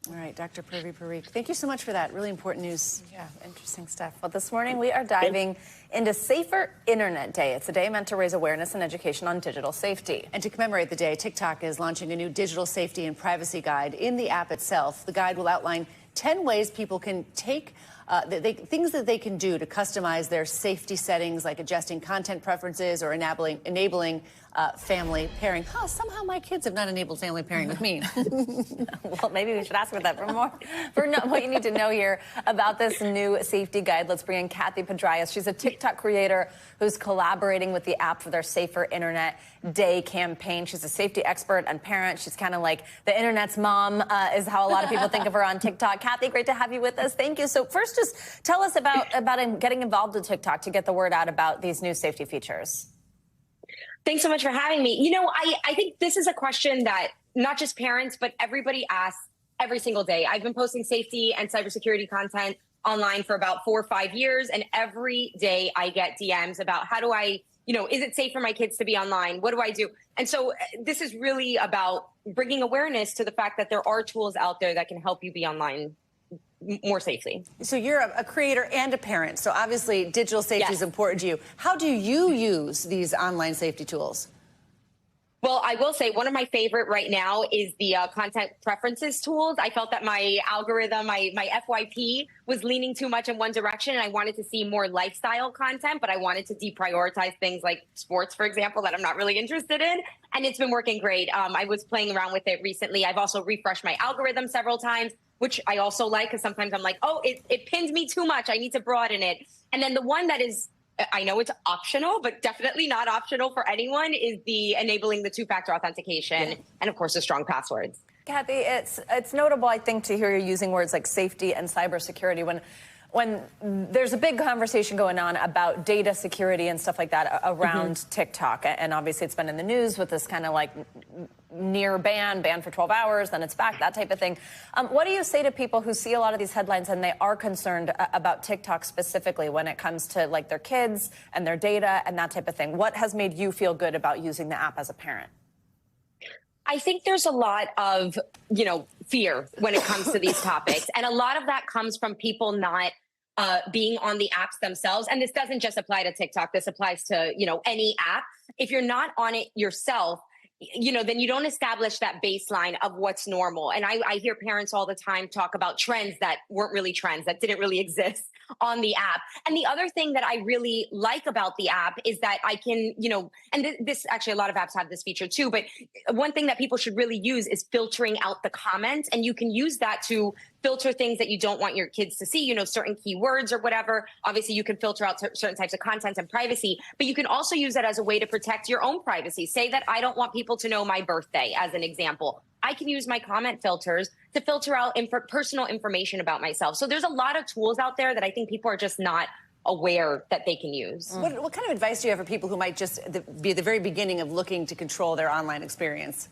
All right, Dr. Purvi Parikh, thank you so much for that. Really important news. Yeah, interesting stuff. Well, this morning we are diving into Safer Internet Day. It's a day meant to raise awareness and education on digital safety. And to commemorate the day, TikTok is launching a new digital safety and privacy guide in the app itself. The guide will outline 10 ways people can take things that they can do to customize their safety settings, like adjusting content preferences or enabling family pairing. Somehow my kids have not enabled family pairing with me. Well, maybe we should ask for that for what you need to know here about this new safety guide. Let's bring in Kathy Pedrayas. She's a TikTok creator who's collaborating with the app for their Safer Internet Day campaign. She's a safety expert and parent. She's kind of like the internet's mom, is how a lot of people think of her on TikTok. Kathy, great to have you with us. Thank you. So first, just tell us about getting involved with TikTok to get the word out about these new safety features. Thanks so much for having me. I think this is a question that not just parents, but everybody asks every single day. I've been posting safety and cybersecurity content online for about 4 or 5 years. And every day I get DMs about how do I, is it safe for my kids to be online? What do I do? And so this is really about bringing awareness to the fact that there are tools out there that can help you be online more safely. So you're a creator and a parent. So obviously digital safety is important to you. How do you use these online safety tools? Well, I will say one of my favorite right now is the content preferences tools. I felt that my algorithm, my FYP was leaning too much in one direction, and I wanted to see more lifestyle content, but I wanted to deprioritize things like sports, for example, that I'm not really interested in. And it's been working great. I was playing around with it recently. I've also refreshed my algorithm several times, which I also like because sometimes I'm like, oh, it pins me too much. I need to broaden it. And then the one that is, I know it's optional, but definitely not optional for anyone, is the enabling the two-factor authentication and, of course, the strong passwords. Kathy, it's notable, I think, to hear you using words like safety and cybersecurity when there's a big conversation going on about data security and stuff like that around TikTok. And obviously it's been in the news with this kind of like near ban for 12 hours, then it's back, that type of thing. What do you say to people who see a lot of these headlines and they are concerned about TikTok specifically when it comes to like their kids and their data and that type of thing? What has made you feel good about using the app as a parent? I think there's a lot of, fear when it comes to these topics. And a lot of that comes from people not being on the apps themselves. And this doesn't just apply to TikTok. This applies to, any app. If you're not on it yourself, then you don't establish that baseline of what's normal. And I hear parents all the time talk about trends that weren't really trends, that didn't really exist on the app. And the other thing that I really like about the app is that I can, and this actually, a lot of apps have this feature too, but one thing that people should really use is filtering out the comments. And you can use that to filter things that you don't want your kids to see, certain keywords or whatever. Obviously, you can filter out certain types of content and privacy, but you can also use that as a way to protect your own privacy. Say that I don't want people to know my birthday, as an example. I can use my comment filters to filter out personal information about myself. So there's a lot of tools out there that I think people are just not aware that they can use. What kind of advice do you have for people who might just be at the very beginning of looking to control their online experience?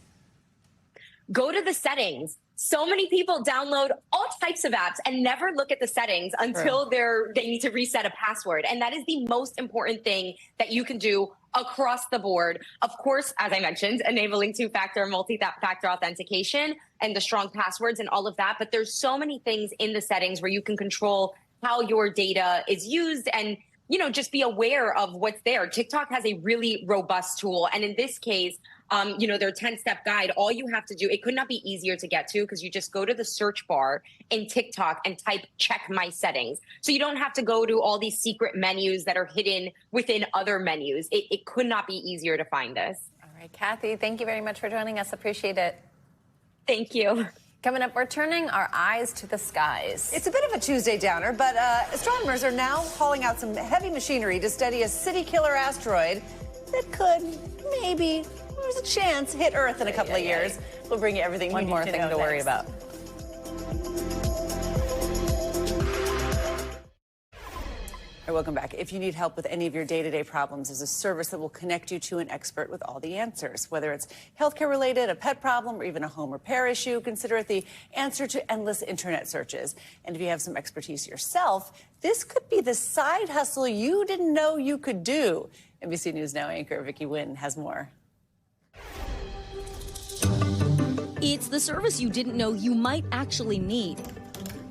Go to the settings. So many people download all types of apps and never look at the settings until they need to reset a password. And that is the most important thing that you can do across the board. Of course, as I mentioned, enabling two-factor, multi-factor authentication and the strong passwords and all of that. But there's so many things in the settings where you can control how your data is used and, you know, just be aware of what's there. TikTok has a really robust tool. And in this case, you know, their 10-step guide, all you have to do, it could not be easier to get to because you just go to the search bar in TikTok and type check my settings. So you don't have to go to all these secret menus that are hidden within other menus. It could not be easier to find this. All right, Kathy, thank you very much for joining us. Appreciate it. Thank you. Coming up, we're turning our eyes to the skies. It's a bit of a Tuesday downer, but astronomers are now hauling out some heavy machinery to study a city-killer asteroid that could maybe, there's a chance, hit Earth in a couple of years. We'll bring you everything One you more need thing know to worry next. about. All right, welcome back. If you need help with any of your day-to-day problems, there's a service that will connect you to an expert with all the answers. Whether it's healthcare related, a pet problem, or even a home repair issue, consider it the answer to endless internet searches. And if you have some expertise yourself, this could be the side hustle you didn't know you could do. NBC News Now anchor Vicki Nguyen has more. It's the service you didn't know you might actually need.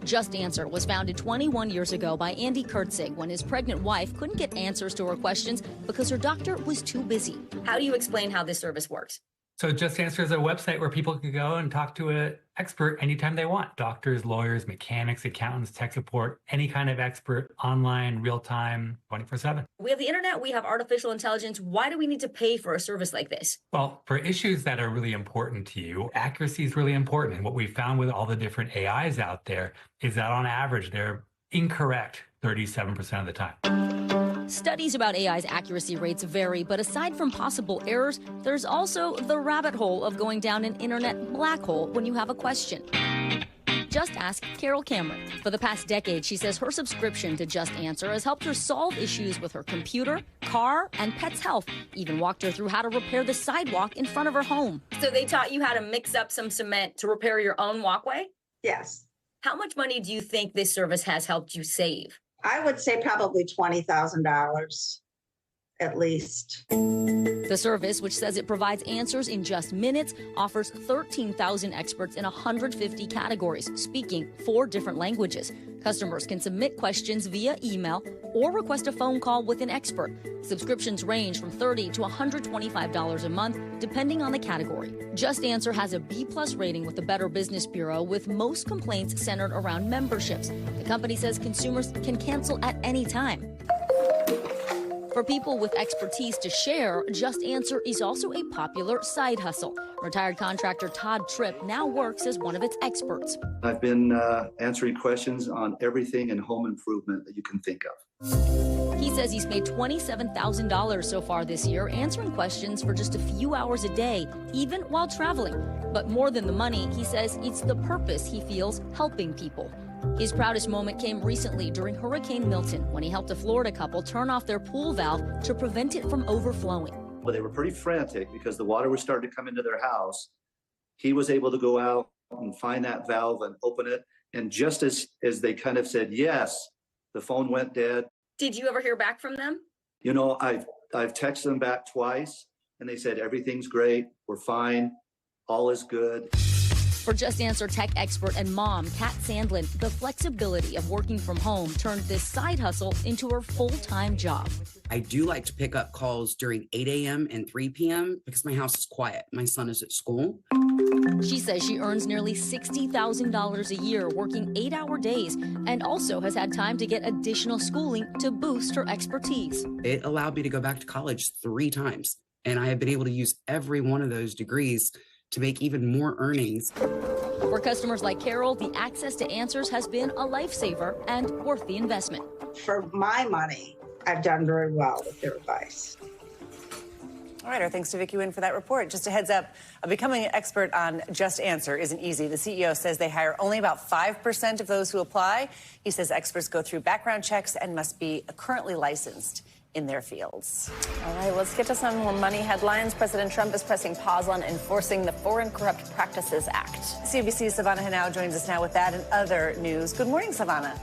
Just Answer was founded 21 years ago by Andy Kurtzig when his pregnant wife couldn't get answers to her questions because her doctor was too busy. How do you explain how this service works? So Just Answer is a website where people can go and talk to an expert anytime they want. Doctors, lawyers, mechanics, accountants, tech support, any kind of expert, online, real time, 24/7. We have the internet, we have artificial intelligence. Why do we need to pay for a service like this? Well, for issues that are really important to you, accuracy is really important. And what we found with all the different AIs out there is that on average, they're incorrect 37% of the time. Studies about AI's accuracy rates vary, but aside from possible errors, there's also the rabbit hole of going down an internet black hole when you have a question. Just ask Carol Cameron. For the past decade, she says her subscription to Just Answer has helped her solve issues with her computer, car, and pet's health. Even walked her through how to repair the sidewalk in front of her home. So they taught you how to mix up some cement to repair your own walkway? Yes. How much money do you think this service has helped you save? I would say probably $20,000 at least. The service, which says it provides answers in just minutes, offers 13,000 experts in 150 categories, speaking 4 different languages. Customers can submit questions via email or request a phone call with an expert. Subscriptions range from $30 to $125 a month, depending on the category. Just Answer has a B+ rating with the Better Business Bureau, with most complaints centered around memberships. The company says consumers can cancel at any time. For people with expertise to share, Just Answer is also a popular side hustle. Retired contractor Todd Tripp now works as one of its experts. I've been answering questions on everything in home improvement that you can think of. He says he's made $27,000 so far this year, answering questions for just a few hours a day, even while traveling. But more than the money, he says it's the purpose he feels helping people. His proudest moment came recently during Hurricane Milton, when he helped a Florida couple turn off their pool valve to prevent it from overflowing. Well, they were pretty frantic because the water was starting to come into their house. He was able to go out and find that valve and open it. And just as they kind of said yes, the phone went dead. Did you ever hear back from them? You know, I've texted them back twice, and they said everything's great, we're fine, all is good. For Just Answer tech expert and mom, Kat Sandlin, the flexibility of working from home turned this side hustle into her full-time job. I do like to pick up calls during 8 a.m. and 3 p.m. because my house is quiet. My son is at school. She says she earns nearly $60,000 a year working 8-hour days, and also has had time to get additional schooling to boost her expertise. It allowed me to go back to college 3 times, and I have been able to use every one of those degrees to make even more earnings. For customers like Carol, the access to answers has been a lifesaver and worth the investment. For my money, I've done very well with their advice. All right, our thanks to Vicky Wynn for that report. Just a heads up, becoming an expert on Just Answer isn't easy. The CEO says they hire only about 5% of those who apply. He says experts go through background checks and must be currently licensed in their fields. All right, let's get to some more money headlines. President Trump is pressing pause on enforcing the Foreign Corrupt Practices Act. CNBC's Savannah Hanau joins us now with that and other news. Good morning, Savannah.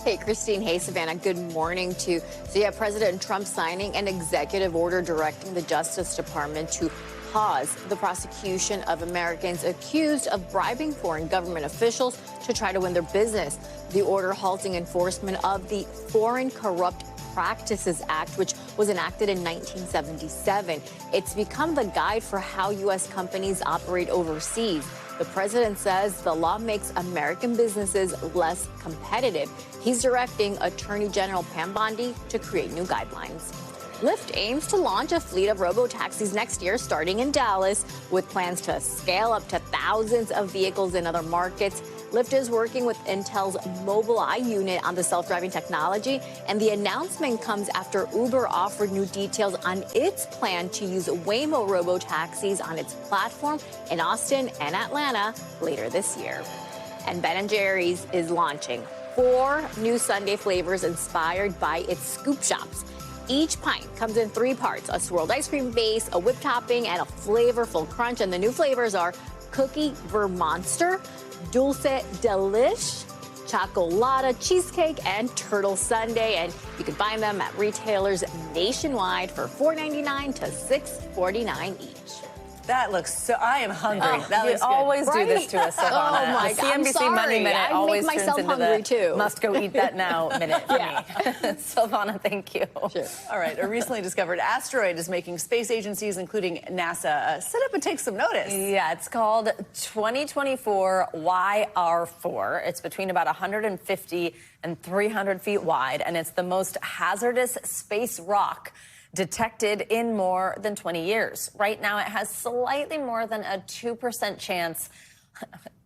Hey, Christine. Hey, Savannah. Good morning to you. So, yeah, President Trump signing an executive order directing the Justice Department to pause the prosecution of Americans accused of bribing foreign government officials to try to win their business. The order halting enforcement of the Foreign Corrupt Practices Act, which was enacted in 1977. It's become the guide for how U.S. companies operate overseas. The president says the law makes American businesses less competitive. He's directing Attorney General Pam Bondi to create new guidelines. Lyft aims to launch a fleet of robo-taxis next year, starting in Dallas, with plans to scale up to thousands of vehicles in other markets. Lyft is working with Intel's Mobileye unit on the self-driving technology, and the announcement comes after Uber offered new details on its plan to use Waymo robo-taxis on its platform in Austin and Atlanta later this year. And Ben & Jerry's is launching 4 new sundae flavors inspired by its scoop shops. Each pint comes in 3 parts: a swirled ice cream base, a whipped topping, and a flavorful crunch. And the new flavors are Cookie Vermonster, Dulce Delish, Chocolata Cheesecake, and Turtle Sundae. And you can find them at retailers nationwide for $4.99 to $6.49 each. That looks so. I am hungry. Oh, that looks always do this to us, Savannah. Oh my the God! CNBC Money Minute I always make myself turns into hungry the too. Must go eat that now minute for me. Savannah, thank you. Sure. All right, a recently discovered asteroid is making space agencies, including NASA, sit up and take some notice. Yeah, it's called 2024 YR4. It's between about 150 and 300 feet wide, and it's the most hazardous space rock detected in more than 20 years. Right now, it has slightly more than a 2% chance,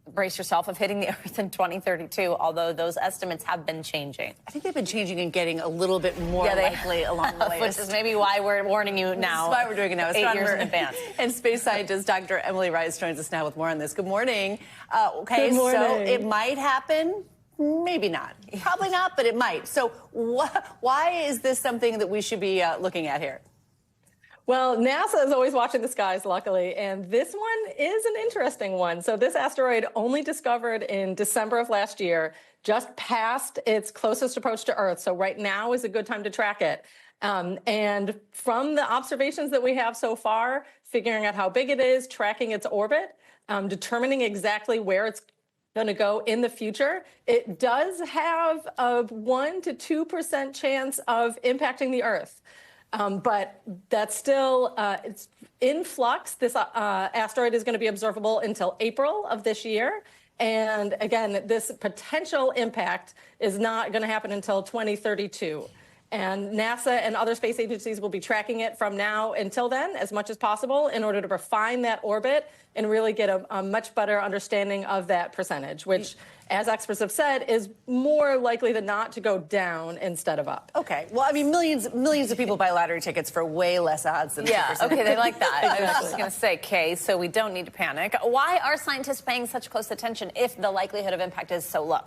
brace yourself, of hitting the Earth in 2032, although those estimates have been changing. I think they've been changing and getting a little bit more likely along the way. Which is maybe why we're warning you now. That's why we're doing it now. 8 years in advance. And space scientist Dr. Emily Rice joins us now with more on this. Good morning. Okay, Good morning. so it might happen. Maybe not. Probably not, but it might. So why is this something that we should be looking at here? Well, NASA is always watching the skies, luckily, and this one is an interesting one. So this asteroid only discovered in December of last year, just past its closest approach to Earth. So right now is a good time to track it. And from the observations that we have so far, figuring out how big it is, tracking its orbit, determining exactly where it's going to go in the future, it does have a 1 to 2% chance of impacting the Earth. But that's still, it's in flux. This asteroid is going to be observable until April of this year. And again, this potential impact is not going to happen until 2032. And NASA and other space agencies will be tracking it from now until then as much as possible in order to refine that orbit and really get a much better understanding of that percentage, which, as experts have said, is more likely than not to go down instead of up. Okay. Well, I mean, millions of people buy lottery tickets for way less odds than 2%. Okay, they like that. Exactly. I was just going to say, Kay, so we don't need to panic. Why are scientists paying such close attention if the likelihood of impact is so low?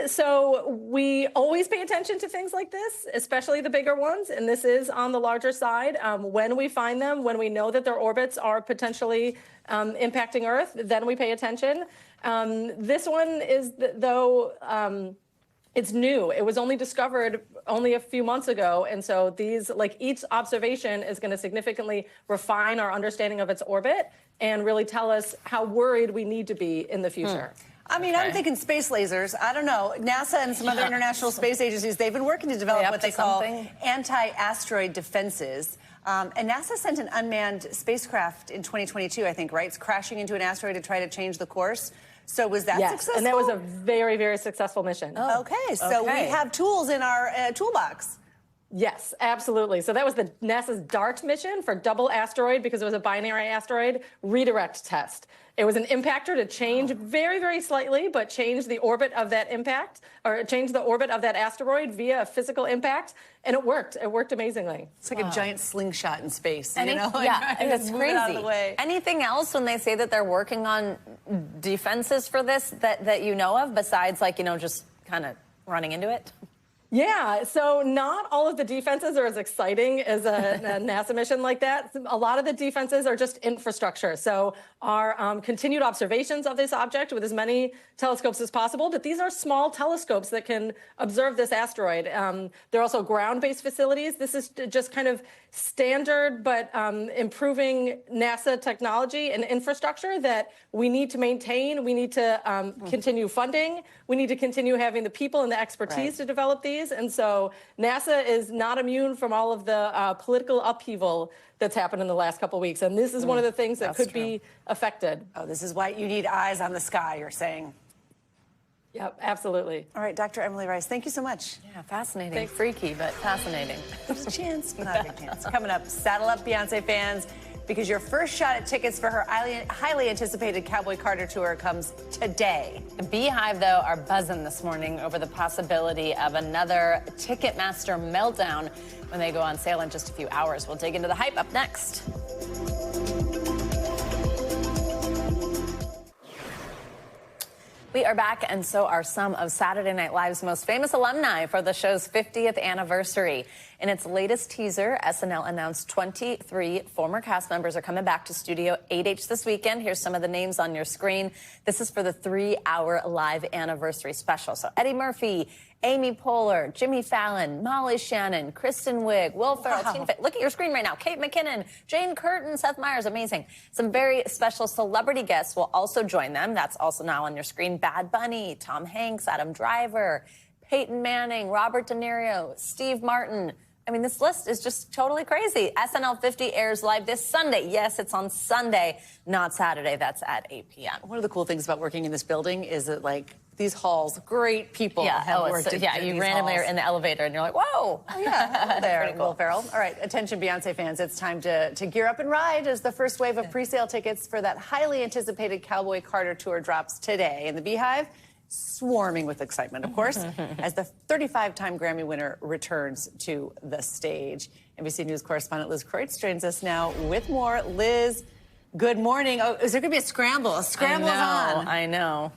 So we always pay attention to things like this, especially the bigger ones, and this is on the larger side. When we find them, when we know that their orbits are potentially impacting Earth, then we pay attention. This one is, it's new. It was only discovered only a few months ago, and so these, like each observation, is going to significantly refine our understanding of its orbit and really tell us how worried we need to be in the future. I mean, I'm thinking space lasers. I don't know. NASA and some other international space agencies, they've been working to develop what they call anti-asteroid defenses. And NASA sent an unmanned spacecraft in 2022, I think, right? It's crashing into an asteroid to try to change the course. So was that successful? And that was a very, very successful mission. Okay, so we have tools in our toolbox. Yes, absolutely. So that was the NASA's DART mission for double asteroid, because it was a binary asteroid redirect test. It was an impactor to change very, very slightly, but change the orbit of that impact, or change the orbit of that asteroid via a physical impact. And it worked. It worked amazingly. It's like a giant slingshot in space. You know? Yeah, it's Move it out of the crazy. way. Anything else when they say that they're working on defenses for this that you know of, besides like, just kind of running into it? Yeah, so not all of the defenses are as exciting as a NASA mission like that. A lot of the defenses are just infrastructure. So our continued observations of this object with as many telescopes as possible, but these are small telescopes that can observe this asteroid. There are also ground-based facilities. This is just kind of standard, but improving NASA technology and infrastructure that we need to maintain. We need to continue funding. We need to continue having the people and the expertise to develop these. And so NASA is not immune from all of the political upheaval that's happened in the last couple of weeks. And this is one of the things that could be affected. Oh, this is why you need eyes on the sky, you're saying. Yep, absolutely. All right, Dr. Emily Rice, thank you so much. Yeah, fascinating. Freaky, but fascinating. There's a chance, but not a big chance. Coming up, saddle up, Beyonce fans, because your first shot at tickets for her highly anticipated Cowboy Carter tour comes today. The Beehive, though, are buzzing this morning over the possibility of another Ticketmaster meltdown when they go on sale in just a few hours. We'll dig into the hype up next. We are back, and so are some of Saturday Night Live's most famous alumni for the show's 50th anniversary. In its latest teaser, SNL announced 23 former cast members are coming back to Studio 8H this weekend. Here's some of the names on your screen. This is for the 3-hour live anniversary special. So Eddie Murphy, Amy Poehler, Jimmy Fallon, Molly Shannon, Kristen Wiig, Will Ferrell, Tina Fey. Look at your screen right now. Kate McKinnon, Jane Curtin, Seth Meyers. Amazing. Some very special celebrity guests will also join them. That's also now on your screen. Bad Bunny, Tom Hanks, Adam Driver, Peyton Manning, Robert De Niro, Steve Martin. I mean, this list is just totally crazy. SNL 50 airs live this Sunday. Yes, it's on Sunday, not Saturday. That's at 8 p.m. One of the cool things about working in this building is that, like, these halls, great people have worked in you randomly are in the elevator and you're like, whoa. Oh, yeah, hello there, Pretty cool. Will Ferrell. All right, attention Beyonce fans, it's time to gear up and ride as the first wave of pre-sale tickets for that highly anticipated Cowboy Carter tour drops today. And the Beehive, swarming with excitement, of course, as the 35-time Grammy winner returns to the stage. NBC News correspondent Liz Kreutz joins us now with more. Liz, good morning. Oh, is there going to be a scramble? A scramble is on. I know.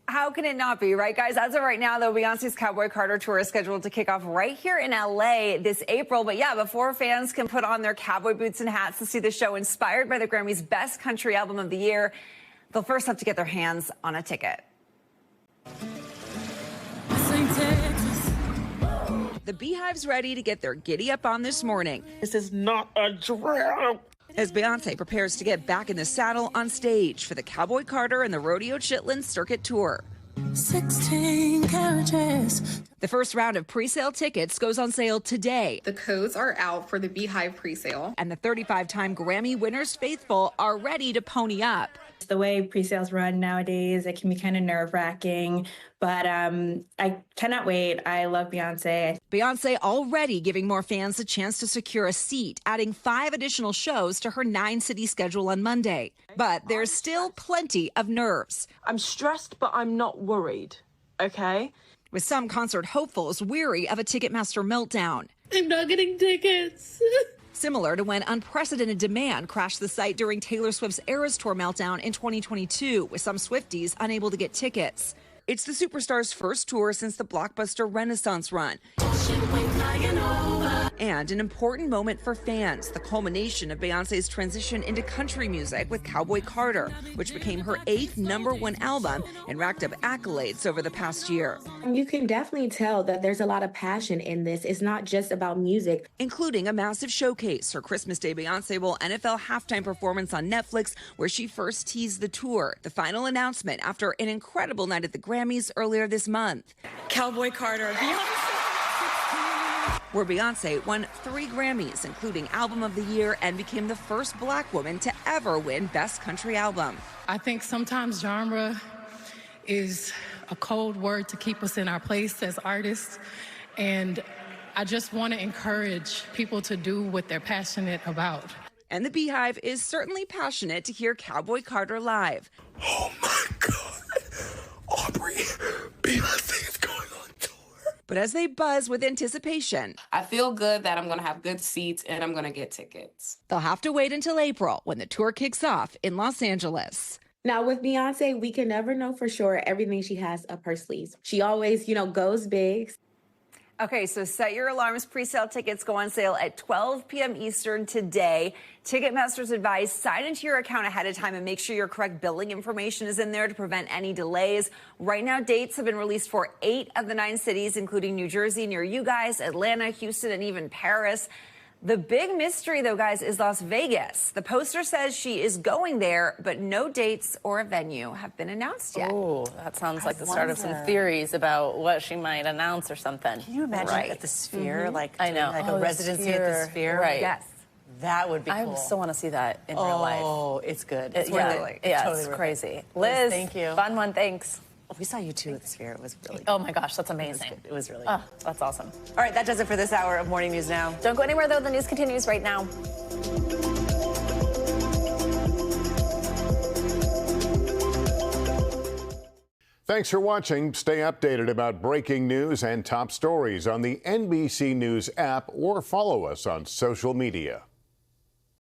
How can it not be, right, guys? As of right now, though, Beyonce's Cowboy Carter tour is scheduled to kick off right here in L.A. this April. But yeah, before fans can put on their cowboy boots and hats to see the show inspired by the Grammy's Best Country Album of the Year, they'll first have to get their hands on a ticket. The Beehive's ready to get their giddy up on this morning. This is not a drill. As Beyonce prepares to get back in the saddle on stage for the Cowboy Carter and the Rodeo Chitlin Circuit Tour. 16 carriages. The first round of pre-sale tickets goes on sale today. The codes are out for the Beehive pre-sale. And the 35-time Grammy winners faithful are ready to pony up. The way pre-sales run nowadays, it can be kind of nerve-wracking, but I cannot wait. I love Beyonce. Beyonce already giving more fans a chance to secure a seat, adding 5 additional shows to her 9-city schedule on Monday. But there's still plenty of nerves. I'm stressed, but I'm not worried, okay? With some concert hopefuls weary of a Ticketmaster meltdown. I'm not getting tickets. Similar to when unprecedented demand crashed the site during Taylor Swift's Eras Tour meltdown in 2022, with some Swifties unable to get tickets. It's the superstar's first tour since the blockbuster Renaissance run. And an important moment for fans, the culmination of Beyonce's transition into country music with Cowboy Carter, which became her 8th #1 album and racked up accolades over the past year. You can definitely tell that there's a lot of passion in this. It's not just about music. Including a massive showcase. Her Christmas Day Beyonce Bowl NFL halftime performance on Netflix, where she first teased the tour. The final announcement after an incredible night at the Grammys earlier this month. Cowboy Carter, Beyonce. Where Beyonce won 3 Grammys, including Album of the Year, and became the first Black woman to ever win Best Country Album. I think sometimes genre is a cold word to keep us in our place as artists. And I just want to encourage people to do what they're passionate about. And the Beehive is certainly passionate to hear Cowboy Carter live. Oh my God, Aubrey, Beyonce is going on tour. But as they buzz with anticipation, I feel good that I'm going to have good seats and I'm going to get tickets. they'll have to wait until April when the tour kicks off in Los Angeles. Now with Beyonce, we can never know for sure everything she has up her sleeves. She always, goes big. Okay, so set your alarms. Pre-sale tickets go on sale at 12 p.m. Eastern today. Ticketmaster's advise sign into your account ahead of time and make sure your correct billing information is in there to prevent any delays. Right now, dates have been released for 8 of the 9 cities, including New Jersey near you guys, Atlanta, Houston, and even Paris. The big mystery, though, guys, is Las Vegas. The poster says she is going there, but no dates or a venue have been announced yet. Oh, that sounds like the start of some theories about what she might announce or something. Can you imagine at the Sphere, like I know, like a residency at the Sphere? Right. Yes. That would be cool. I still want to see that in real life. Oh, it's good. It's Totally crazy. Liz, Liz, thank you. Fun one, thanks. We saw you too at the Sphere. It was really good. Oh my gosh, that's amazing. It was really good. That's awesome. All right, that does it for this hour of Morning News Now. Don't go anywhere, though. The news continues right now. Thanks for watching. Stay updated about breaking news and top stories on the NBC News app or follow us on social media.